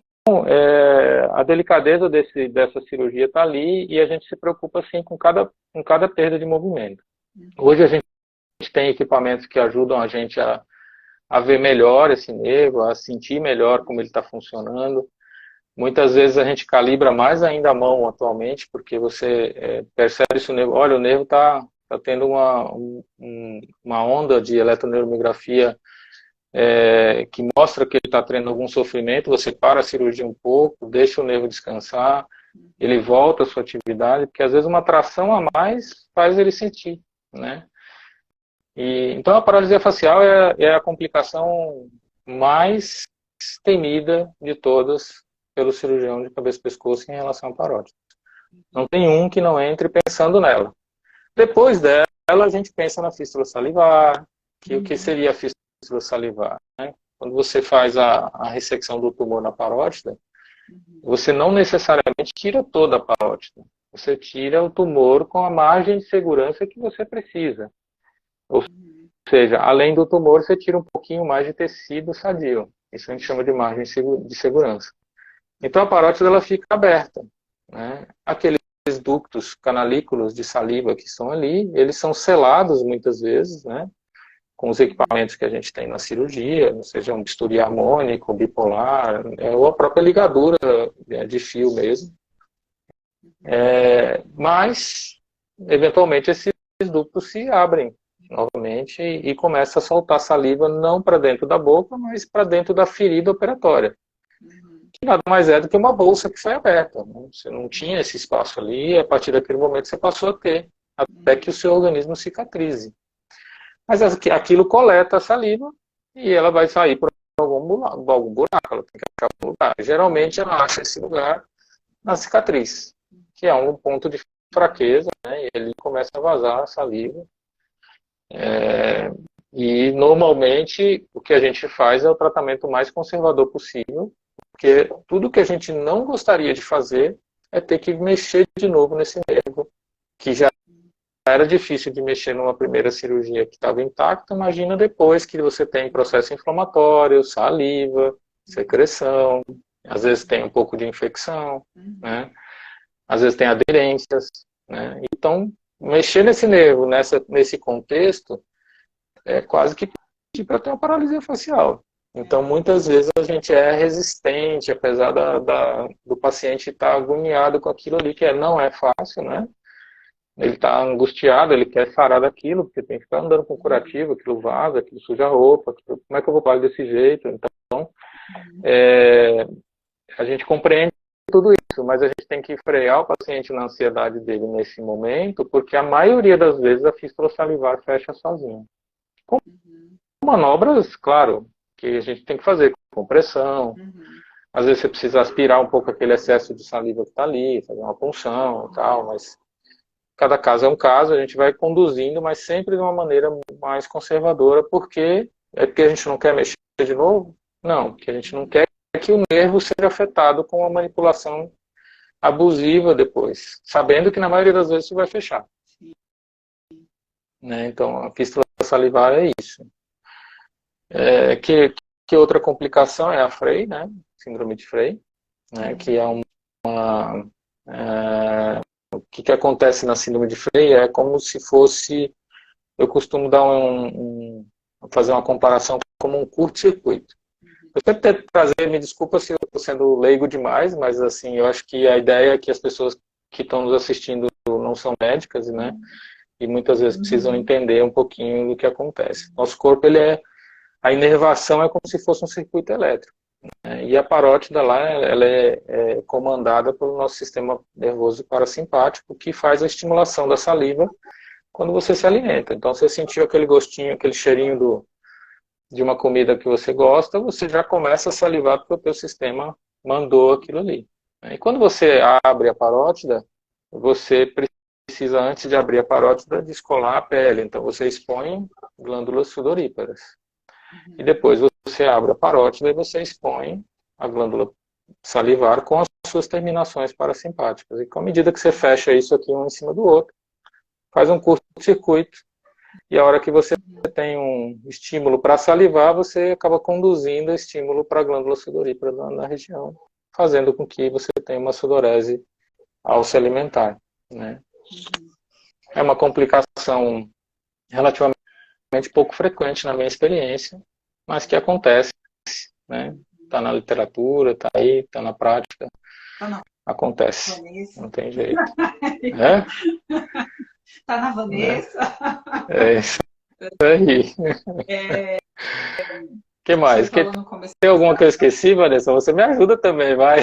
B: a delicadeza dessa cirurgia está ali, e a gente se preocupa, assim, com cada perda de movimento. Hoje a gente tem equipamentos que ajudam a gente a ver melhor esse nervo, a sentir melhor como ele está funcionando. Muitas vezes a gente calibra mais ainda a mão atualmente, porque você percebe se o nervo, olha, o nervo está tendo uma onda de eletroneuromiografia que mostra que ele está tendo algum sofrimento, você para a cirurgia um pouco, deixa o nervo descansar, ele volta à sua atividade, porque às vezes uma tração a mais faz ele sentir, né? Então a paralisia facial é a complicação mais temida de todas pelo cirurgião de cabeça e pescoço em relação à parótida. Não tem um que não entre pensando nela. Depois dela, a gente pensa na fístula salivar, que o que seria a fístula salivar, né? Quando você faz a ressecção do tumor na parótida, você não necessariamente tira toda a parótida. Você tira o tumor com a margem de segurança que você precisa. Ou seja, além do tumor, você tira um pouquinho mais de tecido sadio. Isso a gente chama de margem de segurança. Então a parótida ela fica aberta, né? Aqueles ductos canalículos de saliva que estão ali, eles são selados muitas vezes, né? Com os equipamentos que a gente tem na cirurgia, seja um bisturi harmônico, bipolar, ou a própria ligadura de fio mesmo. Mas, eventualmente, esses ductos se abrem novamente e começa a soltar saliva não para dentro da boca, mas para dentro da ferida operatória. Que nada mais é do que uma bolsa que foi aberta, né? Você não tinha esse espaço ali, e a partir daquele momento você passou a ter, até que o seu organismo cicatrize. Mas aquilo coleta a saliva e ela vai sair por algum buraco, ela tem que achar um lugar. Geralmente ela acha esse lugar na cicatriz, que é um ponto de fraqueza, né? E ele começa a vazar a saliva. E normalmente o que a gente faz é o tratamento mais conservador possível, porque tudo que a gente não gostaria de fazer é ter que mexer de novo nesse nervo, que já era difícil de mexer numa primeira cirurgia que estava intacta. Imagina depois que você tem processo inflamatório, saliva, secreção, às vezes tem um pouco de infecção, né? Às vezes tem aderências, né? Então mexer nesse nervo, nesse contexto, é quase que pedir para ter uma paralisia facial. Então, muitas vezes a gente é resistente, apesar do paciente estar agoniado com aquilo ali, que não é fácil, né? Ele está angustiado, ele quer sarar daquilo, porque tem que ficar andando com curativo, aquilo vaza, aquilo suja a roupa, como é que eu vou parar desse jeito? Então, a gente compreende tudo isso, mas a gente tem que frear o paciente na ansiedade dele nesse momento, porque a maioria das vezes a fístula salivar fecha sozinha. Com manobras, claro, que a gente tem que fazer, com pressão. Às vezes você precisa aspirar um pouco aquele excesso de saliva que está ali, fazer uma punção e tal, mas cada caso é um caso, a gente vai conduzindo, mas sempre de uma maneira mais conservadora, porque é porque a gente não quer mexer de novo? Não, porque a gente não quer que o nervo seja afetado com a manipulação abusiva depois, sabendo que na maioria das vezes isso vai fechar. Né? Então, a fístula salivar é isso. Que outra complicação é a Frey, né? Síndrome de Frey, né? Que é o que acontece na síndrome de Frey é como se fosse, eu costumo dar fazer uma comparação como um curto-circuito. Eu sempre tento trazer, me desculpa se eu estou sendo leigo demais, mas assim, eu acho que a ideia é que as pessoas que estão nos assistindo não são médicas, né? E muitas vezes precisam entender um pouquinho do que acontece. Nosso corpo, a inervação é como se fosse um circuito elétrico. Né? E a parótida lá, ela é comandada pelo nosso sistema nervoso parasimpático, que faz a estimulação da saliva quando você se alimenta. Então, você sentiu aquele gostinho, aquele cheirinho de uma comida que você gosta, você já começa a salivar porque o teu sistema mandou aquilo ali. E quando você abre a parótida, você precisa, antes de abrir a parótida, descolar a pele. Então, você expõe glândulas sudoríparas. E depois você abre a parótida e você expõe a glândula salivar com as suas terminações parasimpáticas. E com a medida que você fecha isso aqui um em cima do outro, faz um curto-circuito. E a hora que você tem um estímulo para salivar, você acaba conduzindo o estímulo para a glândula sudorípara na região, fazendo com que você tenha uma sudorese ao se alimentar. Né? É uma complicação relativamente pouco frequente na minha experiência, mas que acontece, né? Tá na literatura, tá aí, tá na prática, acontece, não tem jeito.
A: Tá na Vanessa.
B: É isso aí. Que mais? Tem alguma que eu esqueci, Vanessa? Você me ajuda também, vai.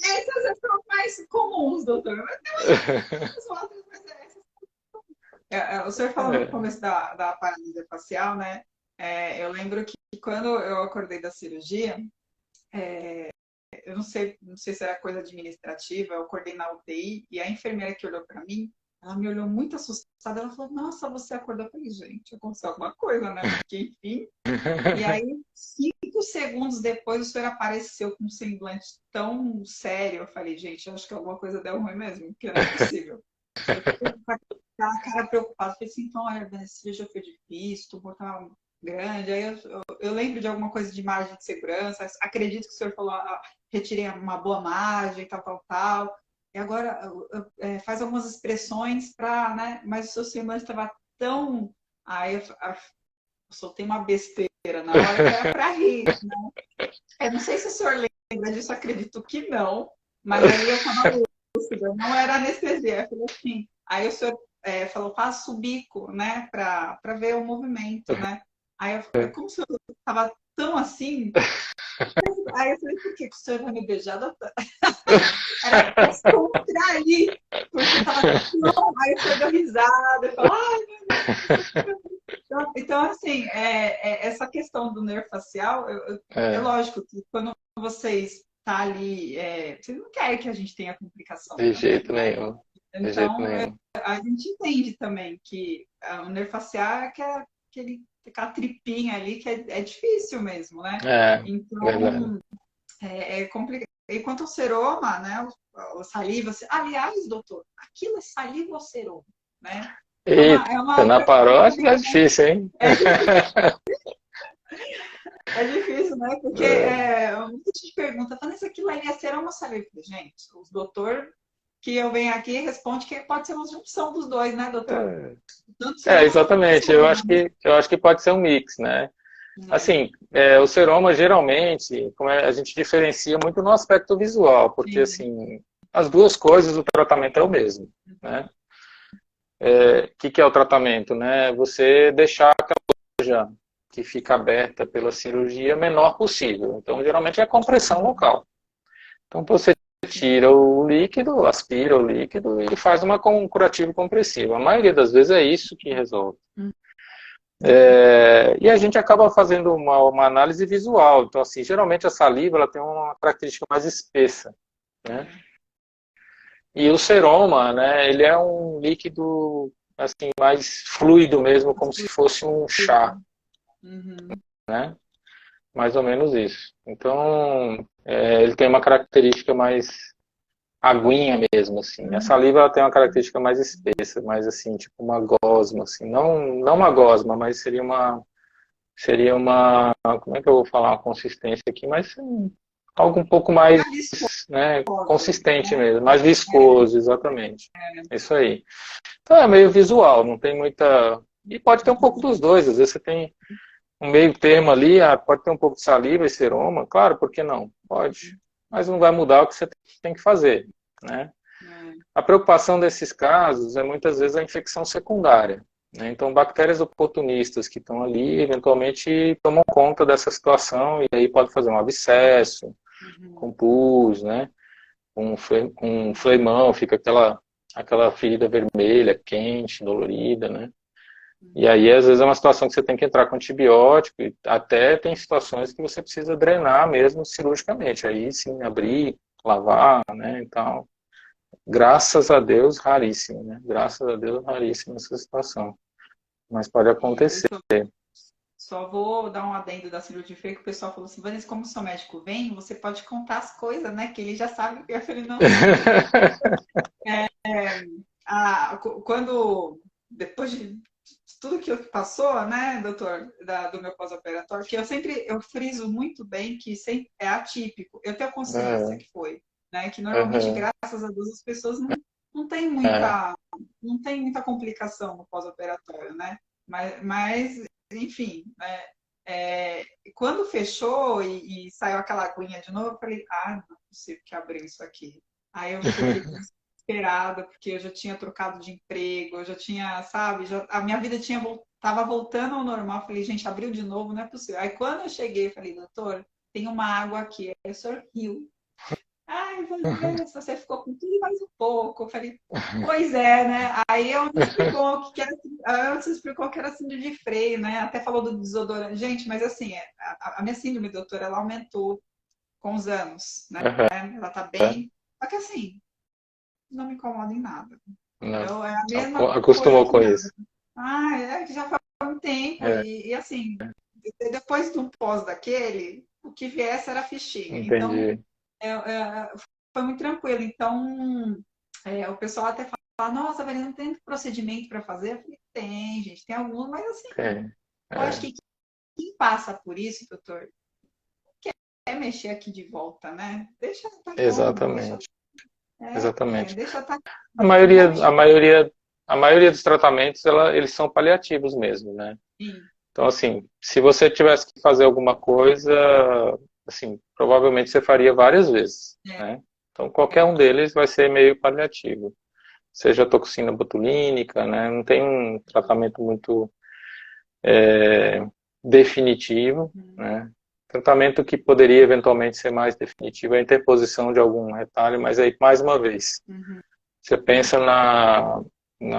A: Essas são mais comuns, doutor. O senhor falou no começo da paralisia facial, né? Eu lembro que quando eu acordei da cirurgia, eu não sei se era coisa administrativa, eu acordei na UTI e a enfermeira que olhou para mim, ela me olhou muito assustada, ela falou, nossa, você acordou? Eu falei, gente, aconteceu alguma coisa, né? Porque, enfim. E aí, 5 segundos depois, o senhor apareceu com um semblante tão sério. Eu falei, gente, acho que alguma coisa deu ruim mesmo, porque não é possível. Aquela cara preocupada, falei assim, então, olha, a cirurgia foi difícil, o tumor tá grande. Aí eu lembro de alguma coisa de margem de segurança, acredito que o senhor falou, retirei uma boa margem, tal. E agora faz algumas expressões para, né? Mas o seu semblante estava tão. Aí eu soltei uma besteira na hora que era para rir, né? Eu não sei se o senhor lembra disso, acredito que não, mas aí eu estava lúcida, não era anestesia. Eu falei assim, aí o senhor falou, faça o bico, né? Para ver o movimento, né? Aí eu falei, como se eu estava tão assim. Aí eu falei, por que o senhor vai me beijar, doutor? Era pra se contrair, porque tava tão... Aí o senhor deu risada, eu falei, ai, meu Deus. Então, assim, essa questão do nervo facial, é lógico que quando vocês tá ali, vocês não querem que a gente tenha complicação.
B: De jeito nenhum.
A: Então, a gente entende também que o nervo facial é aquela tripinha ali que é difícil mesmo, né? Então, é complicado. Enquanto o seroma, né? O saliva, aliás, doutor, aquilo é saliva ou seroma, né?
B: Na parótida é difícil, hein?
A: É difícil, né? Porque muita gente pergunta, Vanessa, aquilo ali é seroma ou saliva? Gente, os doutor que eu venho aqui responde que pode ser uma junção dos dois, né, doutor? Tanto
B: Exatamente. Eu acho que pode ser um mix, né?
A: né?
B: Assim, o seroma geralmente, a gente diferencia muito no aspecto visual, porque
A: Sim.
B: assim, as duas coisas, o tratamento é o mesmo, né? Que é o tratamento, né? Você deixar aquela loja que fica aberta pela cirurgia menor possível. Então, geralmente é a compressão local. Então, você tira o líquido, aspira o líquido e faz um curativo compressivo. A maioria das vezes é isso que resolve.
A: Uhum.
B: E a gente acaba fazendo uma análise visual. Então, assim, geralmente a saliva ela tem uma característica mais espessa, né? E o seroma, né, ele é um líquido assim mais fluido mesmo, como se fosse um chá,
A: Uhum.
B: né? Mais ou menos isso. Então, ele tem uma característica mais aguinha mesmo, assim. A saliva ela tem uma característica mais espessa, mais assim, tipo uma gosma, assim. Não uma gosma, mas seria uma, como é que eu vou falar uma consistência aqui, mas algo um pouco mais,
A: Mais viscoso,
B: né, consistente
A: né?
B: mesmo, mais viscoso, exatamente. É isso aí. Então é meio visual, não tem muita. E pode ter um pouco dos dois, às vezes você tem um meio termo ali, pode ter um pouco de saliva e seroma, claro, por que não? Pode. Mas não vai mudar o que você tem que fazer, né?
A: É.
B: A preocupação desses casos é muitas vezes a infecção secundária, né? Então, bactérias oportunistas que estão ali, eventualmente tomam conta dessa situação e aí pode fazer um abscesso,
A: Uhum.
B: com pus, né? Com um fleimão, fica aquela ferida vermelha, quente, dolorida, né? E aí, às vezes, é uma situação que você tem que entrar com antibiótico, e até tem situações que você precisa drenar mesmo cirurgicamente. Aí sim, abrir, lavar, né? Então, graças a Deus, raríssimo, né? Graças a Deus, raríssimo essa situação. Mas pode
A: E eu
B: acontecer.
A: só vou dar um adendo da cirurgia feia que o pessoal falou assim, Vanessa, como seu médico vem, você pode contar as coisas, né? Que ele já sabe. Eu falei, não, quando, depois de tudo que passou, né, doutor, do meu pós-operatório, que eu friso muito bem que sempre é atípico. Eu tenho consciência
B: Uhum,
A: que foi, né, que normalmente,
B: uhum,
A: graças a Deus, as pessoas não têm
B: é,
A: não tem muita complicação no pós-operatório, né? Mas enfim, né? Quando fechou e saiu aquela aguinha de novo, eu falei, não é possível que abriu isso aqui. Aí eu fiquei desesperada, porque eu já tinha trocado de emprego, eu já tinha, sabe, a minha vida tava voltando ao normal. Eu falei, gente, abriu de novo, não é possível. Aí quando eu cheguei, eu falei, doutor, tem uma água aqui. Aí o senhor riu. Ai, Vanessa, você ficou com tudo e mais um pouco. Eu falei, pois é, né? Aí eu me explicou que era, aí você explicou que era síndrome de freio, né? Até falou do desodorante. Gente, mas assim, a minha síndrome, doutora, ela aumentou com os anos, né?
B: uhum,
A: Ela tá
B: é,
A: bem, só que assim, não me incomoda em nada.
B: não.
A: É a mesma coisa
B: Acostumou
A: que
B: com
A: nada.
B: isso.
A: Que já faz um tempo,
B: É,
A: e assim, depois do pós daquele, o que viesse era fichinha. Então,
B: entendi.
A: foi muito tranquilo. Então, o pessoal até fala, nossa, Maria, não tem procedimento para fazer? Eu falei, tem, gente, tem alguns, mas assim,
B: Tem.
A: eu acho
B: É,
A: que quem passa por isso, doutor, quer mexer aqui de volta, né? Deixa tá bom,
B: exatamente. Exatamente.
A: deixa tá
B: A
A: não vai
B: maioria, a
A: mexer.
B: maioria, a maioria dos tratamentos, eles são paliativos mesmo, né?
A: Sim,
B: Então, assim, se você tivesse que fazer alguma coisa, assim, provavelmente você faria várias vezes, né? Então, qualquer um deles vai ser meio paliativo. Seja toxina botulínica, né? Não tem um tratamento muito definitivo, né? Tratamento que poderia eventualmente ser mais definitivo é a interposição de algum retalho, mas aí, mais uma vez,
A: uhum,
B: você pensa na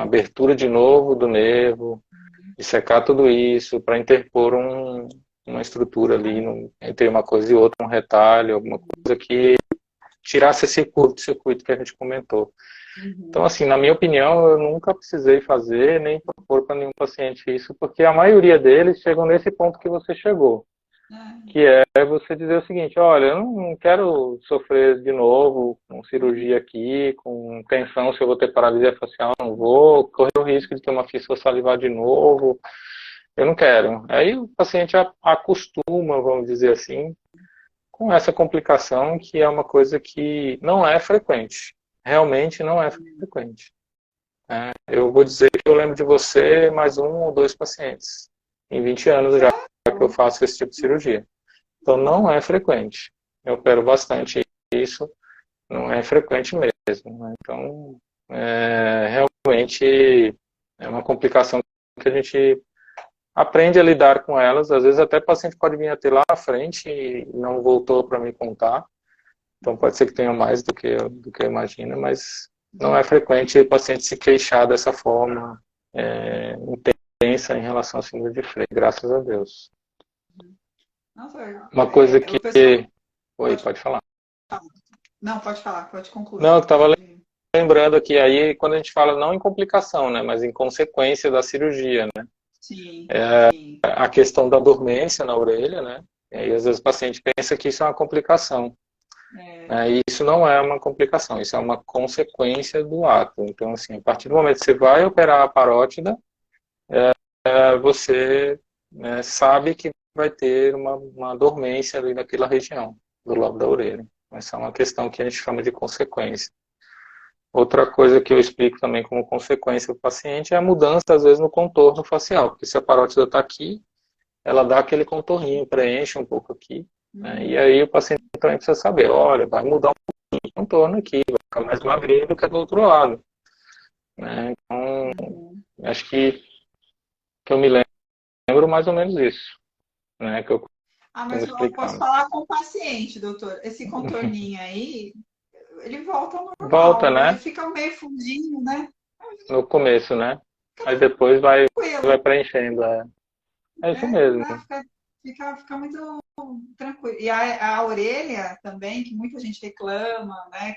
B: abertura de novo do nervo, de secar tudo isso para interpor uma estrutura ali entre uma coisa e outra, um retalho, alguma coisa que tirasse esse curto-circuito que a gente comentou. Então,
A: uhum.
B: assim, na minha opinião, eu nunca precisei fazer, nem propor para nenhum paciente isso, porque a maioria deles chegam nesse ponto que você chegou, que é você dizer o seguinte, olha, eu não quero sofrer de novo com cirurgia aqui, com tensão se eu vou ter paralisia facial, não vou, correr o risco de ter uma fístula salivar de novo, eu não quero. Aí o paciente acostuma, vamos dizer assim, com essa complicação que é uma coisa que não é frequente. realmente não é frequente. Eu vou dizer que eu lembro de você mais um ou dois pacientes em 20 anos já que eu faço esse tipo de cirurgia. Então não é frequente. Eu opero bastante isso, não é frequente mesmo, né? Então, realmente é uma complicação que a gente aprende a lidar com elas. Às vezes até o paciente pode vir a ter lá na frente e não voltou para me contar. Então pode ser que tenha mais do que eu imagino, mas não é frequente o paciente se queixar dessa forma intensa em relação à síndrome de Frey, graças a Deus.
A: Nossa,
B: Uma coisa que...
A: o pessoal...
B: Oi, pode falar.
A: Não, pode falar, pode concluir.
B: Não, eu estava lembrando aqui, aí quando a gente fala não em complicação, né, mas em consequência da cirurgia, né?
A: Sim, sim.
B: A questão da dormência na orelha, né? E aí, às vezes o paciente pensa que isso é uma complicação. E isso não é uma complicação, isso é uma consequência do ato. Então, assim, a partir do momento que você vai operar a parótida, você sabe que vai ter uma dormência ali naquela região do lobo da orelha. Essa é uma questão que a gente chama de consequência. Outra coisa que eu explico também como consequência do paciente é a mudança, às vezes, no contorno facial. Porque se a parótida está aqui, ela dá aquele contorninho, preenche um pouco aqui. E aí o paciente também precisa saber, olha, vai mudar um pouquinho o contorno aqui, vai ficar mais magrinho do que do outro lado. Então, acho que eu me lembro mais ou menos isso, né, que eu
A: Mas eu posso falar com o paciente, doutor. Esse contorninho aí, ele volta ao normal.
B: Volta, né?
A: Ele fica meio fundinho, né?
B: No começo, né? Aí depois vai preenchendo. É isso mesmo.
A: Fica muito tranquilo. E a orelha também, que muita gente reclama, né?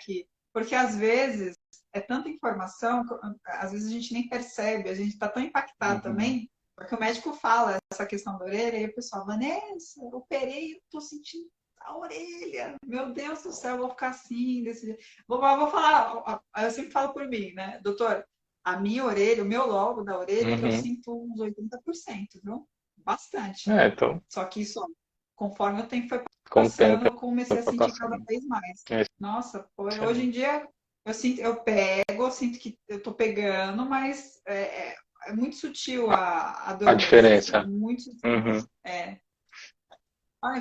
A: Porque às vezes é tanta informação, às vezes a gente nem percebe, a gente está tão impactado também, porque o médico fala essa questão da orelha, e o pessoal, Vanessa, eu operei, eu tô sentindo a orelha, meu Deus do céu, eu vou ficar assim, desse jeito. Vou falar, eu sempre falo por mim, né, doutor, a minha orelha, o meu lobo da orelha, que eu sinto uns 80%, viu? Bastante.
B: Então,
A: só que isso, conforme o tempo foi
B: com o
A: passando,
B: tempo,
A: eu comecei a sentir cada vez mais. Nossa, hoje em dia eu sinto que eu tô pegando, mas é muito sutil a dor.
B: A diferença.
A: Muito sutil.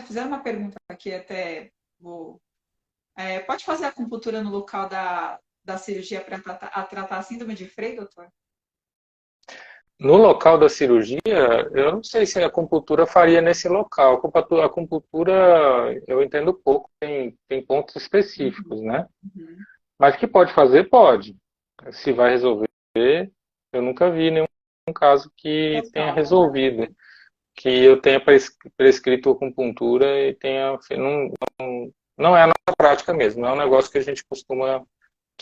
A: Fizeram uma pergunta aqui, até vou... pode fazer a acupuntura no local da cirurgia para tratar a síndrome de Frey, doutor?
B: No local da cirurgia, eu não sei se a acupuntura faria nesse local. A acupuntura, eu entendo pouco, tem pontos específicos, né? Mas que pode fazer, pode. Se vai resolver, eu nunca vi nenhum caso que tenha resolvido. Que eu tenha prescrito acupuntura e tenha... Não é a nossa prática mesmo, é um negócio que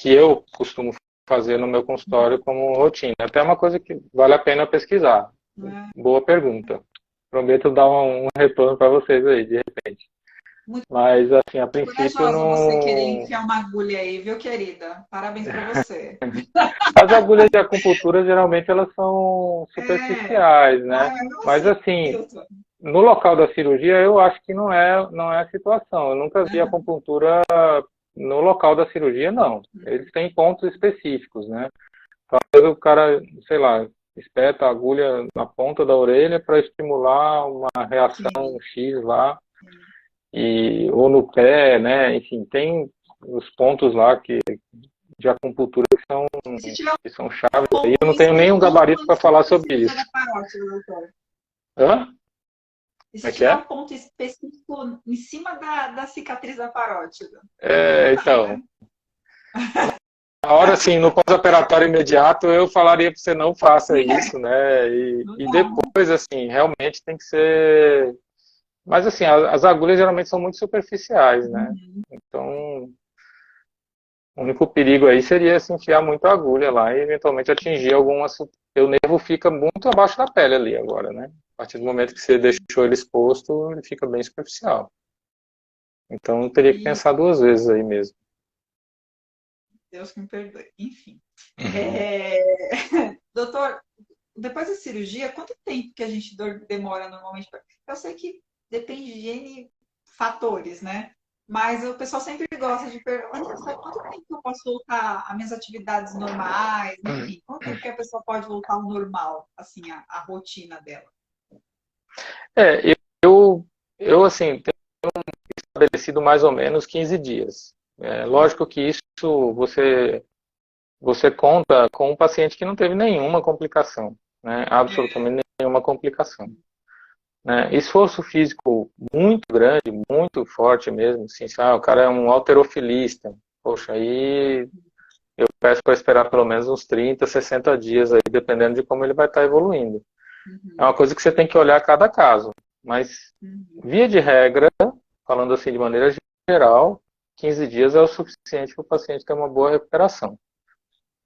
B: eu costumo fazer no meu consultório como rotina. Até uma coisa que vale a pena pesquisar. Boa pergunta. Prometo dar um retorno para vocês aí, de repente. Mas, assim, a princípio não...
A: você querer enfiar uma agulha aí, viu, querida? Parabéns para você.
B: As agulhas de acupuntura, geralmente, elas são superficiais, né? Mas, assim, no local da cirurgia, eu acho que não é a situação. Eu nunca vi acupuntura no local da cirurgia, não. Eles têm pontos específicos, né? Talvez o cara, sei lá, espeta a agulha na ponta da orelha para estimular uma reação X lá, ou no pé, né? Enfim, tem os pontos lá de acupuntura que são chaves. E eu não tenho nenhum gabarito para falar sobre isso. Hã?
A: E se tiver um ponto específico em cima da cicatriz da parótida?
B: Então. Na hora, assim, no pós-operatório imediato, eu falaria para você não faça isso, né? E depois, assim, realmente tem que ser... Mas, assim, as agulhas geralmente são muito superficiais, né? Então, o único perigo aí seria se enfiar muito a agulha lá e eventualmente atingir alguma... O nervo fica muito abaixo da pele ali agora, né? A partir do momento que você deixou ele exposto, ele fica bem superficial. Então, teria que pensar duas vezes aí mesmo.
A: Deus que me perdoe. Enfim. Doutor, depois da cirurgia, quanto tempo que a gente demora normalmente? Eu sei que depende de N fatores, né? Mas o pessoal sempre gosta de perguntar, quanto tempo que eu posso voltar às minhas atividades normais, enfim, quanto tempo que a pessoa pode voltar ao normal, assim, a rotina dela?
B: É, eu assim, tenho estabelecido mais ou menos 15 dias. Lógico que isso você conta com um paciente que não teve nenhuma complicação, né? Absolutamente nenhuma complicação. Né? Esforço físico muito grande, muito forte mesmo, assim, o cara é um halterofilista, poxa, aí eu peço para esperar pelo menos uns 30, 60 dias aí, dependendo de como ele vai estar evoluindo. É uma
A: Uhum,
B: coisa que você tem que olhar cada caso, mas
A: uhum,
B: via de regra, falando assim de maneira geral, 15 dias é o suficiente para o paciente ter uma boa recuperação.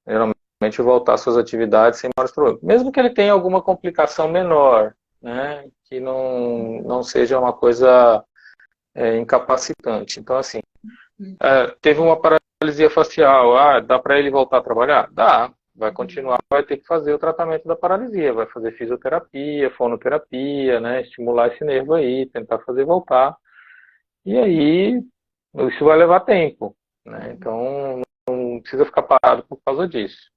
B: Geralmente voltar às suas atividades sem maiores problemas. Mesmo que ele tenha alguma complicação menor, né, que não seja uma coisa incapacitante. Então, assim,
A: uhum,
B: teve uma paralisia facial, dá para ele voltar a trabalhar? Dá, vai
A: uhum.
B: continuar, vai ter que fazer o tratamento da paralisia, vai fazer fisioterapia, fonoterapia, né, estimular esse nervo aí, tentar fazer voltar. E aí, isso vai levar tempo, né? Então, não precisa ficar parado por causa disso.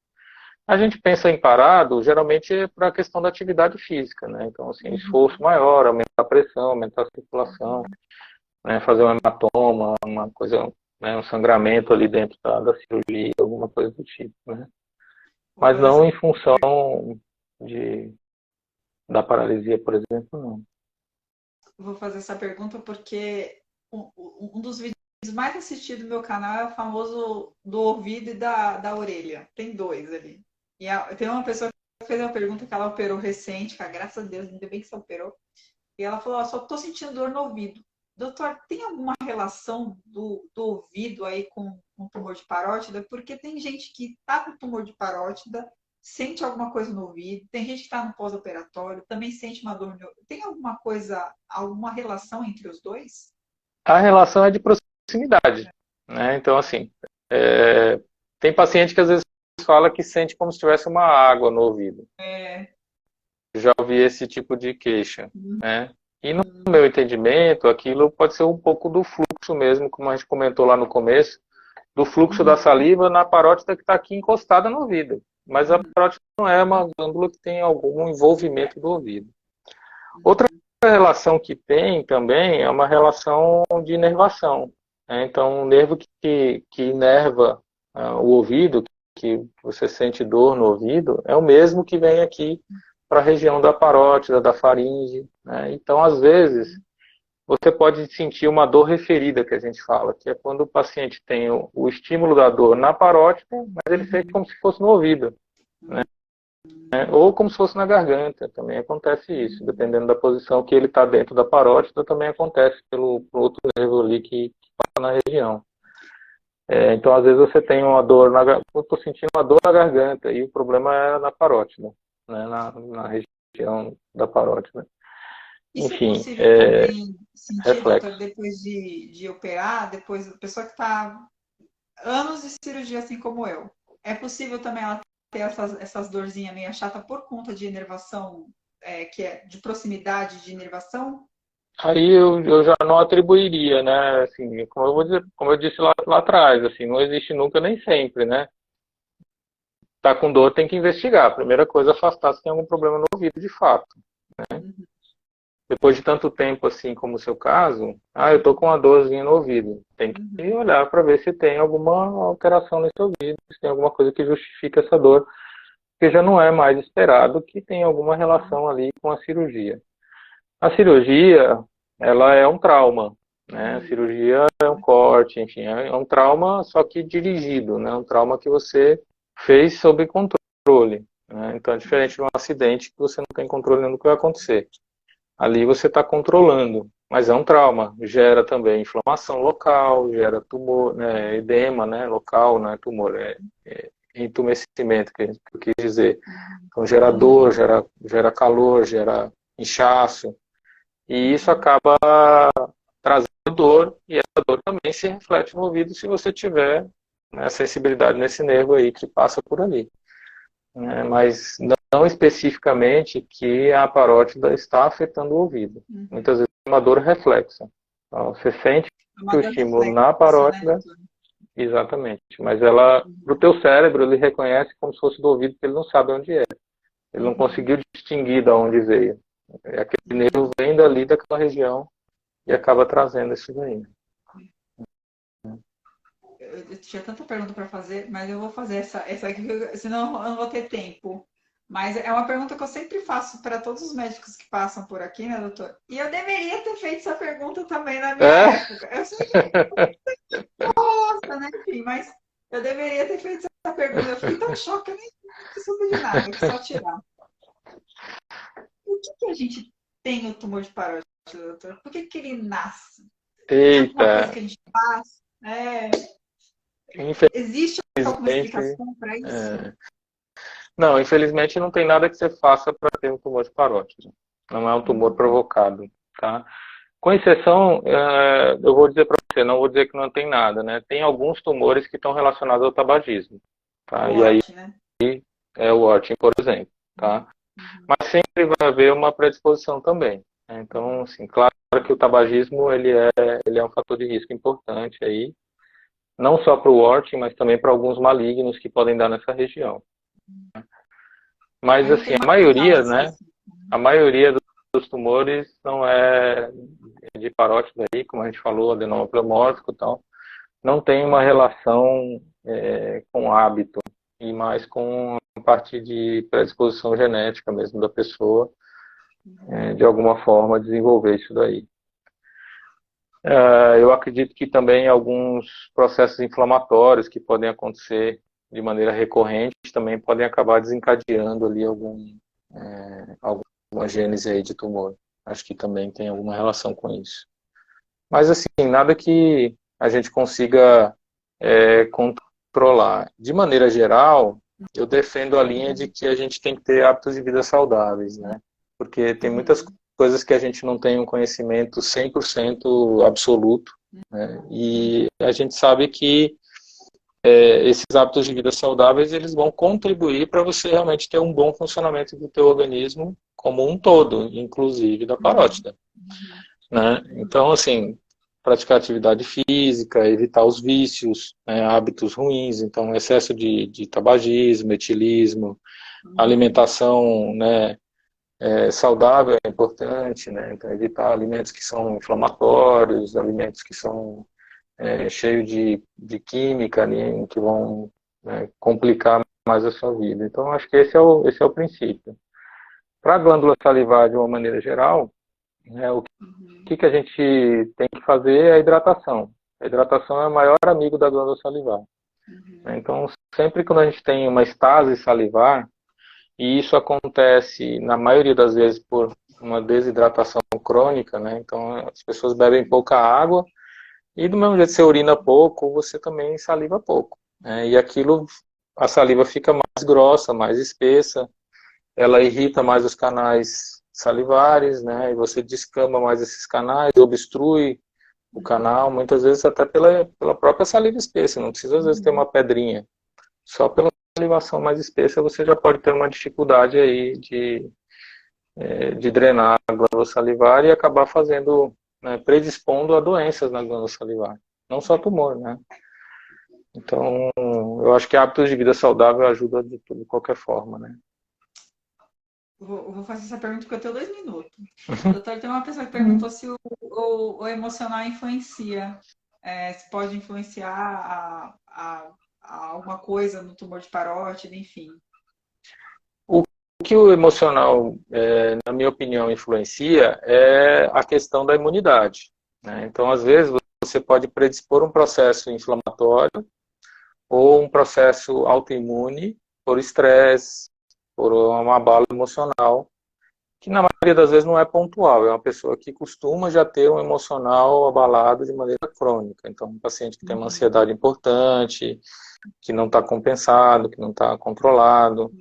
B: A gente pensa em parado, geralmente é para a questão da atividade física, né? Então, assim, esforço
A: Uhum.
B: maior, aumentar a pressão, aumentar a circulação, né? Fazer um hematoma, uma coisa, né? Um sangramento ali dentro da cirurgia, alguma coisa do tipo, né?
A: Vou
B: Mas
A: fazer
B: não
A: essa,
B: em função de, da paralisia, por exemplo, não.
A: vou fazer essa pergunta porque um dos vídeos mais assistidos do meu canal é o famoso do ouvido e da orelha. Tem dois ali. E tem uma pessoa que fez uma pergunta que ela operou recente, cara, graças a Deus, ainda bem que você operou. E ela falou: só tô sentindo dor no ouvido. Doutor, tem alguma relação do ouvido aí com tumor de parótida? Porque tem gente que tá com tumor de parótida, sente alguma coisa no ouvido, tem gente que está no pós-operatório, também sente uma dor no ouvido. Tem alguma coisa, alguma relação entre os dois?
B: A relação é de proximidade, né? Então, assim, tem paciente que às vezes fala que sente como se tivesse uma água no ouvido.
A: É.
B: Já ouvi esse tipo de queixa, né? E no meu entendimento, aquilo pode ser um pouco do fluxo mesmo, como a gente comentou lá no começo, do fluxo da
A: Uhum,
B: saliva na parótida que está aqui encostada no ouvido. Mas a
A: uhum,
B: parótida não é uma glândula que tem algum envolvimento do ouvido. Outra
A: uhum,
B: relação que tem também é uma relação de inervação, né? Então, o nervo que inerva o ouvido, que você sente dor no ouvido, é o mesmo que vem aqui para a região da parótida, da faringe, né? Então, às vezes, você pode sentir uma dor referida, que a gente fala, que é quando o paciente tem o estímulo da dor na parótida, mas ele sente
A: uhum,
B: como se fosse no ouvido,
A: uhum,
B: né? Ou como se fosse na garganta, também acontece isso.
A: uhum.
B: Dependendo da posição que ele está dentro da parótida, também acontece pelo outro nervo ali que passa na região. Então, às vezes você tem uma dor, eu estou sentindo uma dor na garganta, e o problema é na parótida, né? Na região da parótida.
A: Isso é
B: Enfim,
A: possível também sentir, doutor,
B: reflexo.
A: depois de operar, depois da pessoa que está anos de cirurgia, assim como eu. É possível também ela ter essas dorzinhas meio chata por conta de inervação, que é de proximidade de inervação?
B: Aí eu já não atribuiria, né? Assim, como eu disse lá atrás, assim, não existe nunca nem sempre, né? Tá com dor, tem que investigar. A primeira coisa é afastar se tem algum problema no ouvido de fato.
A: Uhum,
B: Depois de tanto tempo, assim como o seu caso, eu tô com uma dorzinha no ouvido. Tem que
A: uhum,
B: olhar para ver se tem alguma alteração nesse ouvido, se tem alguma coisa que justifique essa dor, porque já não é mais esperado que tenha alguma relação ali com a cirurgia. A cirurgia, ela é um trauma, né? A
A: uhum,
B: cirurgia é um corte, enfim, é um trauma só que dirigido, né? Um trauma que você fez sob controle, né? Então é diferente de um acidente que você não tem controle do que vai acontecer. Ali você está controlando, mas é um trauma, gera também inflamação local, gera tumor, né? Edema, né? Local, não é tumor, é entumecimento, que eu quis dizer. Então gera dor, gera calor, gera inchaço, e isso acaba trazendo dor, e essa dor também se reflete no ouvido se você tiver, né, sensibilidade nesse nervo aí que passa por ali. Né? Mas não especificamente que a parótida está afetando o ouvido.
A: uhum,
B: Muitas vezes é uma dor reflexa. Então, você sente
A: É
B: que
A: uma
B: o
A: dor
B: estímulo
A: reflexa,
B: na
A: né,
B: parótida,
A: doutor?
B: exatamente, mas ela, para o teu cérebro, ele reconhece como se fosse do ouvido, porque ele não sabe onde é. Ele não
A: Uhum,
B: conseguiu distinguir de onde veio. Aquele nervo
A: uhum.
B: vem dali daquela região e acaba trazendo isso daí.
A: Eu tinha tanta pergunta para fazer, mas eu vou fazer essa aqui, senão eu não vou ter tempo. Mas é uma pergunta que eu sempre faço para todos os médicos que passam por aqui, né, doutor? E eu deveria ter feito essa pergunta também na minha
B: É?
A: época. Eu sei que gosta, né? Enfim, mas eu deveria ter feito essa pergunta. Eu fiquei tão em choque, eu nem soube de nada, que só tirar. Por que a gente tem o tumor de parótide, doutor? Por que ele nasce? Tem alguma coisa
B: Eita,
A: que a gente faz? Existe alguma
B: infelizmente.
A: explicação para isso?
B: É, não, infelizmente não tem nada que você faça para ter um tumor de parótide. Não é um tumor
A: Uhum.
B: provocado, tá? Com exceção, eu vou dizer para você, não vou dizer que não tem nada, né? Tem alguns tumores que estão relacionados ao tabagismo, tá? E aí
A: Wart, né?
B: é o Orting, por exemplo, tá?
A: Uhum.
B: Mas sempre vai haver uma predisposição também, né? Então, assim, claro que o tabagismo ele é um fator de risco importante aí, não só para o Orting, mas também para alguns malignos que podem dar nessa região. Mas
A: Mas não
B: assim,
A: tem
B: a
A: uma
B: maioria,
A: causa
B: né?
A: específica.
B: A maioria dos tumores não é de parótida aí, como a gente falou, adenoma pleomórfico e tal, não tem uma relação com hábito e mais com a parte de predisposição genética mesmo da pessoa, de alguma forma desenvolver isso daí. Eu acredito que também alguns processos inflamatórios que podem acontecer de maneira recorrente também podem acabar desencadeando ali alguma gênese aí de tumor. Acho que também tem alguma relação com isso. Mas assim, nada que a gente consiga controlar. De maneira geral, eu defendo a linha de que a gente tem que ter hábitos de vida saudáveis, né? Porque tem muitas
A: Uhum.
B: coisas que a gente não tem um conhecimento 100% absoluto, né? E a gente sabe que esses hábitos de vida saudáveis, eles vão contribuir para você realmente ter um bom funcionamento do teu organismo como um todo, inclusive da
A: Uhum.
B: parótida, né? Então, assim, praticar atividade física, evitar os vícios, né, hábitos ruins, então excesso de tabagismo, etilismo,
A: Uhum.
B: alimentação, né, saudável é importante, né? Então evitar alimentos que são inflamatórios, alimentos que são cheios de química, né, que vão, né, complicar mais a sua vida. Então acho que esse é o princípio. Para a glândula salivar, de uma maneira geral, né, o
A: Uhum.
B: que a gente tem que fazer é a hidratação. A hidratação é o maior amigo da glândula salivar, né?
A: Uhum.
B: Então, sempre quando a gente tem uma estase salivar, e isso acontece, na maioria das vezes, por uma desidratação crônica, né? Então, as pessoas bebem pouca água, e do mesmo jeito que você urina pouco, você também saliva pouco, né? E aquilo, a saliva fica mais grossa, mais espessa, ela irrita mais os canais salivares, né? E você descama mais esses canais, obstrui o canal, muitas vezes até pela própria saliva espessa, não precisa às vezes ter
A: Uhum.
B: uma pedrinha. Só pela salivação mais espessa você já pode ter uma dificuldade aí de drenar a glândula salivar e acabar fazendo, né, predispondo a doenças na glândula salivar. Não só tumor, né? Então, eu acho que hábitos de vida saudável ajudam de qualquer forma, né?
A: Vou fazer essa pergunta porque eu tenho 2 minutos. Doutor, tem uma pessoa que perguntou se o emocional influencia, se pode influenciar a alguma coisa no tumor de parótida, enfim.
B: O que o emocional, na minha opinião, influencia é a questão da imunidade, né? Então, às vezes, você pode predispor um processo inflamatório ou um processo autoimune por estresse, por uma abalo emocional, que na maioria das vezes não é pontual, é uma pessoa que costuma já ter um emocional abalado de maneira crônica. Então, um paciente que tem uma
A: Uhum.
B: ansiedade importante, que não está compensado, que não está controlado,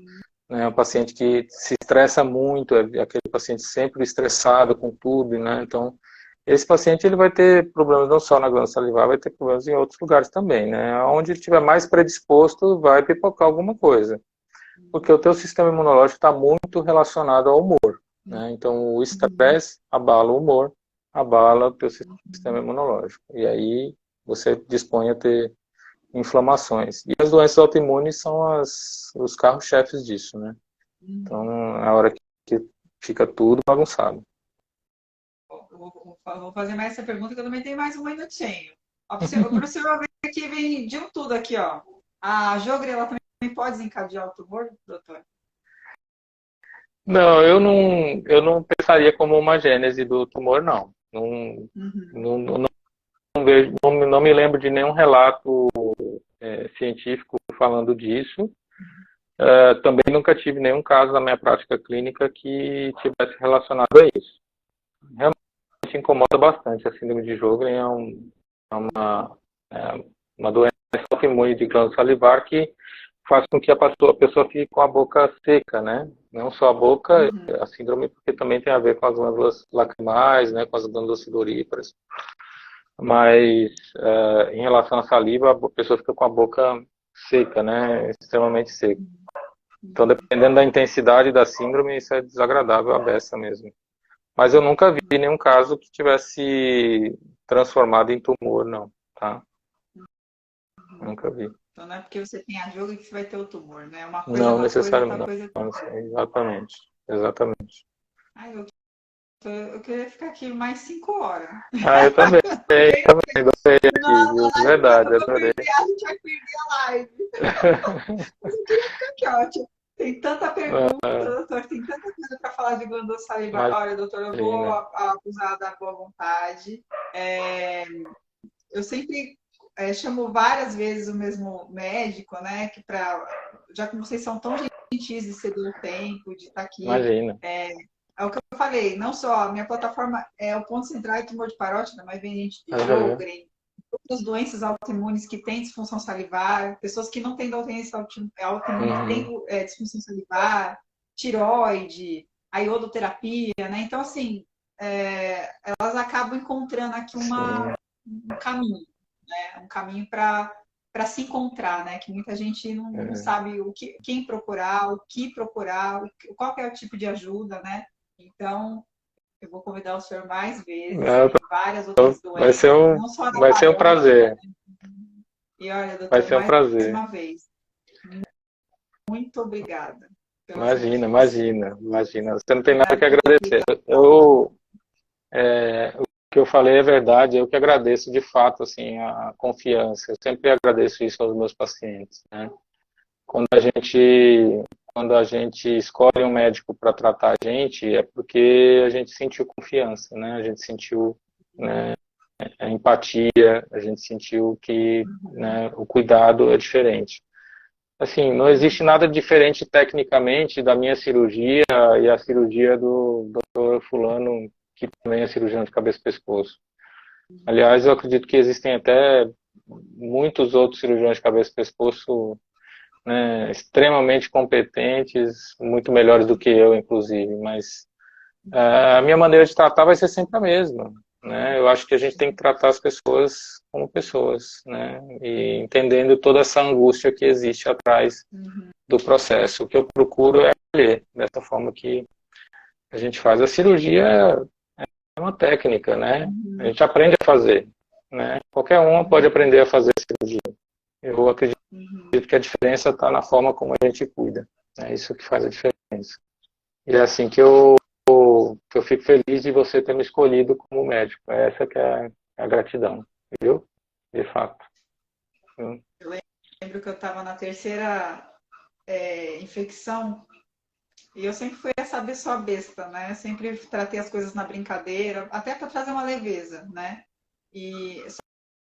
B: né? Um paciente que se estressa muito, é aquele paciente sempre estressado com tudo, né? Então, esse paciente ele vai ter problemas não só na glândula salivar, vai ter problemas em outros lugares também, né? Onde ele estiver mais predisposto, vai pipocar alguma coisa. Porque o teu sistema imunológico está muito relacionado ao humor, né? Então, o
A: Uhum.
B: estresse abala o humor, abala o teu sistema imunológico. E aí você dispõe a ter inflamações. E as doenças autoimunes são os carros-chefes disso, né? Então, é a hora que fica tudo bagunçado.
A: Vou fazer mais essa pergunta que eu também tenho mais um minutinho. Ó, para o senhor ver que vem de um tudo aqui, ó. A Jogre, ela também pode desencadear o tumor, doutor?
B: Não, eu não pensaria como uma gênese do tumor, não. Não,
A: Uhum.
B: não vejo, não me lembro de nenhum relato científico falando disso. Também nunca tive nenhum caso na minha prática clínica que tivesse relacionado a isso. Realmente incomoda bastante. A síndrome de Sjögren é uma doença autoimune de glândula salivar que faz com que a pessoa fique com a boca seca, né? Não só a boca,
A: Uhum.
B: a síndrome, porque também tem a ver com as glândulas lacrimais, né? Com as glândulas sudoríparas. Mas em relação à saliva, a pessoa fica com a boca seca, né? Extremamente seca. Então, dependendo da intensidade da síndrome, isso é desagradável à beça mesmo. Mas eu nunca vi nenhum caso que tivesse transformado em tumor, não, tá? Nunca vi.
A: Então não é porque você tem a Jogre que você vai ter o tumor, né? Uma coisa é
B: Não
A: uma coisa,
B: necessariamente,
A: outra coisa é outra
B: não,
A: coisa.
B: exatamente, exatamente.
A: Ai, eu queria ficar aqui mais 5 horas.
B: Ah, eu também, adorei aqui,
A: Não,
B: viu? De
A: live não,
B: verdade,
A: eu vou
B: adorei.
A: perder, a gente vai perder a live. Mas eu queria ficar aqui, ó. Tem tanta pergunta, doutor, tem tanta coisa para falar de glândula salivar. Olha, doutor, eu vou
B: Imagina.
A: acusar da boa vontade. Eu sempre chamo várias vezes o mesmo médico, né? Já que vocês são tão gentis de ceder o tempo, de estar aqui.
B: Imagina.
A: É o que eu falei, não só a minha plataforma é o ponto central é tumor de parótida, mas vem gente de
B: Uhum.
A: Sjögren, outras doenças autoimunes que têm disfunção salivar, pessoas que não têm doença autoimune que
B: Uhum.
A: têm disfunção salivar, tiroide, a iodoterapia, né? Então, assim, elas acabam encontrando aqui
B: Sim.
A: um caminho, né? Um caminho para se encontrar, né? Que muita gente não
B: É.
A: sabe quem procurar, o que procurar, qual que é o tipo de ajuda, né? Então, eu vou convidar o senhor mais vezes,
B: Não,
A: tem várias outras
B: vai ser
A: doenças,
B: um,
A: não só da
B: vai ser um
A: parótida.
B: prazer.
A: E olha,
B: Vai
A: doutor,
B: ser um
A: mais
B: prazer.
A: uma vez, muito obrigada pela
B: Imagina,
A: gentileza.
B: imagina, imagina. Você não tem nada que
A: Obrigada, muito
B: agradecer.
A: obrigada.
B: O que eu falei é verdade. Eu que agradeço de fato, assim, a confiança. Eu sempre agradeço isso aos meus pacientes, né? Quando a gente, quando a gente escolhe um médico para tratar a gente, é porque a gente sentiu confiança, né? A gente sentiu, né, a empatia, a gente sentiu que, né, o cuidado é diferente. Assim, não existe nada diferente tecnicamente da minha cirurgia e a cirurgia do Dr. Fulano, que também é cirurgião de cabeça e pescoço. Aliás, eu acredito que existem até muitos outros cirurgiões de cabeça e pescoço, né, extremamente competentes, muito melhores do que eu, inclusive, mas a minha maneira de tratar vai ser sempre a mesma, né? Eu acho que a gente tem que tratar as pessoas como pessoas, né? E entendendo toda essa angústia que existe atrás do processo. O que eu procuro é acolher, dessa forma que a gente faz. A cirurgia é uma técnica, né? A gente aprende a fazer, né? Qualquer um pode aprender a fazer cirurgia. Eu acredito que a diferença está na forma como a gente cuida. É isso que faz a diferença. E é assim que eu fico feliz de você ter me escolhido como médico. Essa que é a gratidão, viu? De fato.
A: Eu lembro que eu estava na terceira infecção e eu sempre fui essa pessoa besta, né? Eu sempre tratei as coisas na brincadeira, até para trazer uma leveza, né? E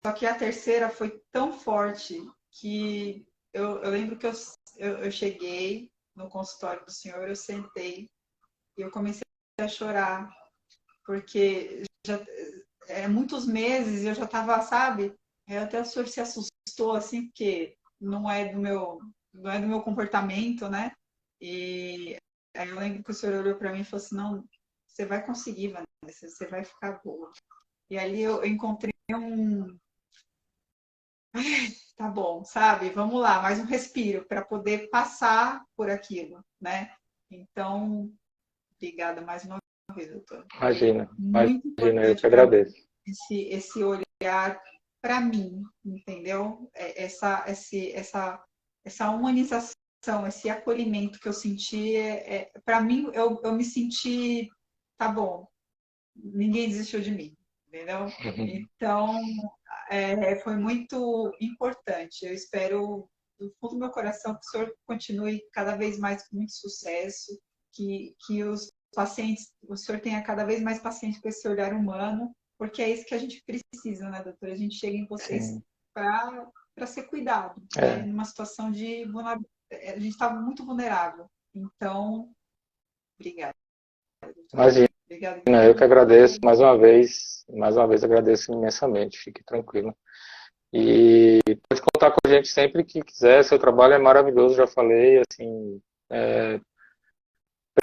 A: só que a terceira foi tão forte que eu lembro que eu cheguei no consultório do senhor, eu sentei e eu comecei a chorar, porque já muitos meses eu já estava, sabe? Até o senhor se assustou, assim, porque não é do meu comportamento, né? E aí eu lembro que o senhor olhou para mim e falou assim, não, você vai conseguir, Vanessa, você vai ficar boa. E ali eu encontrei tá bom, sabe? Vamos lá, mais um respiro para poder passar por aquilo, né? Então, obrigada mais uma doutor.
B: Imagina,
A: Muito
B: imagina, eu
A: importante
B: que
A: para mim
B: agradeço.
A: esse olhar para mim, entendeu? Essa humanização, esse acolhimento que eu senti, para mim, eu me senti, tá bom, ninguém desistiu de mim, entendeu? Então, foi muito importante. Eu espero, do fundo do meu coração, que o senhor continue cada vez mais com muito sucesso, que os pacientes, o senhor tenha cada vez mais paciente com esse olhar humano, porque é isso que a gente precisa, né, doutora? A gente chega em vocês
B: Sim,
A: para ser cuidado, né?
B: é,
A: Numa situação de vulnerabilidade. A gente está muito vulnerável. Então, obrigada, doutora.
B: imagina,
A: Obrigada
B: eu que
A: mesmo.
B: agradeço mais uma vez agradeço imensamente, fique tranquilo. E pode contar com a gente sempre que quiser, seu trabalho é maravilhoso, já falei, assim,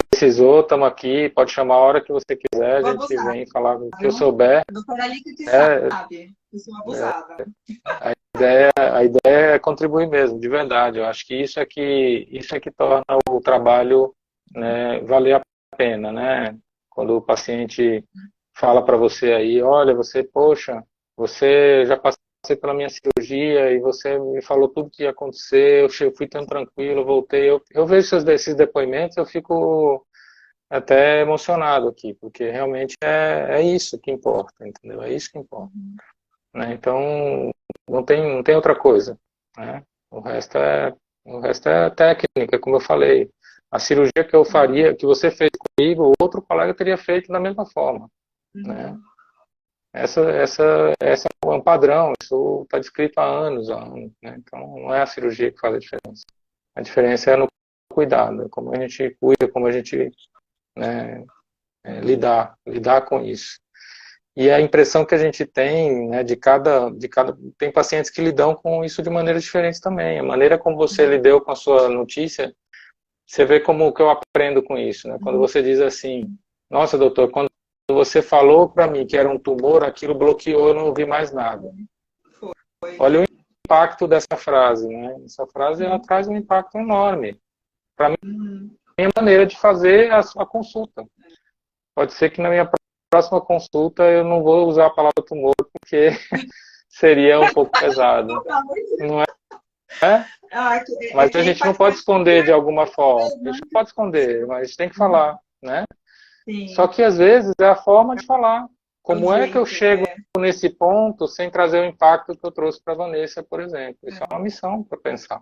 B: precisou, estamos aqui, pode chamar a hora que você quiser, a
A: Vou
B: gente
A: abusar,
B: vem falar o que eu
A: viu?
B: souber.
A: A doutora Lídia que
B: É,
A: sabe. Eu sou abusada.
B: a ideia é contribuir mesmo, de verdade. Eu acho que isso é que torna o trabalho, né, valer a pena, né? Quando o paciente fala para você aí, olha, poxa, você já passei pela minha cirurgia e você me falou tudo que ia acontecer, eu fui tão tranquilo, voltei. Eu vejo esses depoimentos, eu fico até emocionado aqui, porque realmente é isso que importa, entendeu? É isso que importa, né? Então, não tem outra coisa, né? O resto é, o resto é técnica, como eu falei. A cirurgia que eu faria, que você fez comigo, outro colega teria feito da mesma forma, né?
A: Uhum.
B: Essa é um padrão, isso está descrito há anos, né? Então, não é a cirurgia que faz a diferença. A diferença é no cuidado, como a gente cuida, como a gente, né, lidar com isso. E a impressão que a gente tem, né, tem pacientes que lidam com isso de maneira diferente também. A maneira como você lidou com a sua notícia, você vê como que eu aprendo com isso, né? Quando você diz assim, nossa, doutor, quando você falou para mim que era um tumor, aquilo bloqueou, eu não ouvi mais nada.
A: Foi.
B: Olha o impacto dessa frase, né? Essa frase, ela traz um impacto enorme. Para mim,
A: Uhum.
B: é a maneira de fazer a sua consulta. Pode ser que na minha próxima consulta eu não vou usar a palavra tumor, porque seria um pouco pesado. Não é? Mas a gente não pode
A: Impactante.
B: esconder de alguma forma. A gente não pode esconder, mas a gente tem que falar, né? Só
A: Sim,
B: que às vezes é a forma de falar.
A: é o
B: Como é que eu
A: jeito.
B: chego nesse ponto sem trazer o impacto que eu trouxe para a Vanessa, por exemplo? Isso é uma missão para pensar.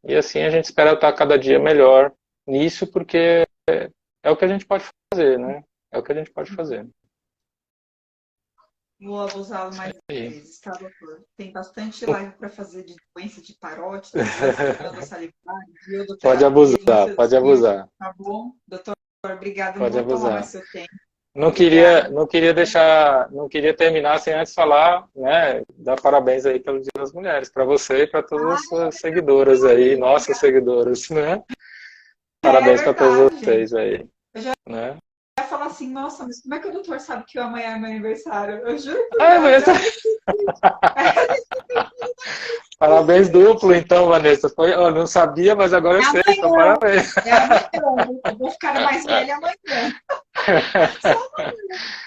B: E assim a gente espera estar cada dia melhor nisso, porque é o que a gente pode fazer, né? É o que a gente pode fazer.
A: Vou abusá-lo
B: Isso
A: mais
B: aí.
A: vezes, tá, doutor? Tem bastante live para fazer de doença de parótidas, doença de salivar,
B: Pode
A: biodoterapia,
B: abusar, pode
A: linfoterapia,
B: abusar,
A: tá bom? Doutor, obrigado, não
B: pode
A: vou tomar mais
B: abusar.
A: seu tempo.
B: Não
A: Obrigada.
B: queria deixar, não queria terminar sem antes falar, né, dar parabéns aí pelo Dia das Mulheres, para você e para todas as
A: Ah,
B: suas seguidoras aí, nossas
A: obrigada.
B: seguidoras, né?
A: É
B: Parabéns para todos
A: verdade,
B: vocês
A: gente.
B: aí,
A: Eu já
B: né?
A: ia falar assim, nossa, mas como é que o doutor sabe que amanhã é meu aniversário? Eu juro por
B: Ah,
A: Deus,
B: Vanessa,
A: eu esqueci.
B: parabéns duplo então, Vanessa. Eu não sabia, mas agora
A: É
B: eu sei, então
A: amanhã.
B: parabéns.
A: É amanhã. Eu vou ficar mais velha amanhã. Só amanhã.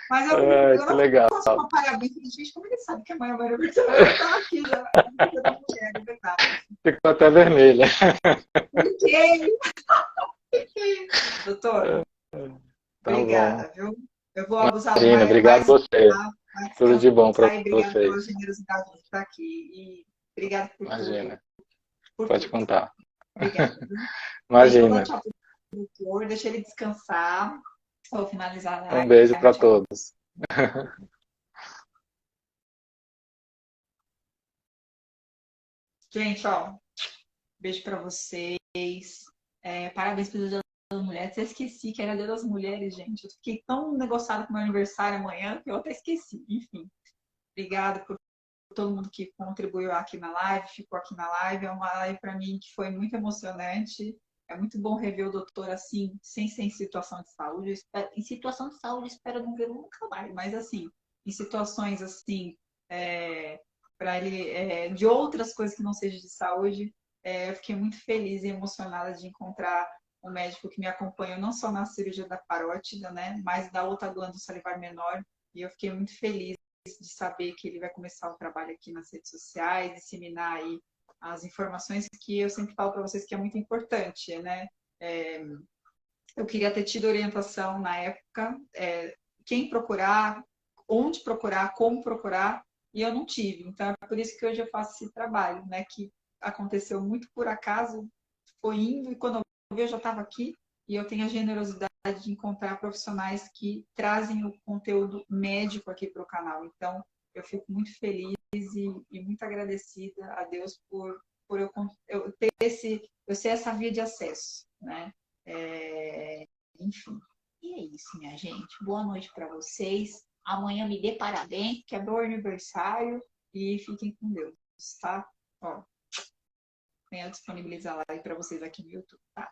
A: Mas
B: Ai,
A: eu
B: que
A: não
B: legal.
A: posso uma parabéns. Gente, como ele sabe que amanhã é meu aniversário? Eu tava aqui já. É Dia da mulher, é verdade.
B: Ficou até vermelha.
A: Fiquei. Doutor,
B: Tá bom.
A: obrigada, viu? Eu vou abusá-lo
B: Imagina, obrigado a
A: mais,
B: você.
A: tá? Mais
B: Tudo de bom para
A: tá? E obrigada pela
B: vocês.
A: generosidade de estar aqui. E obrigada por tudo.
B: Imagina,
A: Por
B: pode
A: tudo.
B: contar.
A: Obrigada, viu? Gente, vou dar
B: Imagina.
A: tchau pro doutor, deixa ele descansar. Vou finalizar a
B: Um
A: live.
B: beijo para
A: Tchau.
B: todos.
A: Gente, ó, beijo pra vocês. Parabéns pelo Dia das Mulheres. Eu esqueci que era Dia das Mulheres, gente. Eu fiquei tão negociada com meu aniversário amanhã que eu até esqueci. Enfim, obrigada por todo mundo que contribuiu aqui na live, ficou aqui na live. É uma live para mim que foi muito emocionante. É muito bom rever o doutor assim, sem ser em situação de saúde. Em situação de saúde, espero não ver nunca mais, mas assim, em situações assim, para ele, de outras coisas que não sejam de saúde, eu fiquei muito feliz e emocionada de encontrar um médico que me acompanhou não só na cirurgia da parótida, né, mas da outra glândula salivar menor, e eu fiquei muito feliz de saber que ele vai começar o trabalho aqui nas redes sociais, disseminar aí as informações que eu sempre falo para vocês que é muito importante, né? Eu queria ter tido orientação na época, quem procurar, onde procurar, como procurar, e eu não tive. Então, é por isso que hoje eu faço esse trabalho, né? Que aconteceu muito por acaso, foi indo, e quando eu vi, eu já estava aqui, e eu tenho a generosidade de encontrar profissionais que trazem o conteúdo médico aqui para o canal. Então, eu fico muito feliz e muito agradecida a Deus por eu ter eu ser essa via de acesso, né? Enfim. E é isso, minha gente. Boa noite para vocês. Amanhã me dê parabéns, que é meu aniversário. E fiquem com Deus, tá? Ó, venho disponibilizar a live para vocês aqui no YouTube, tá?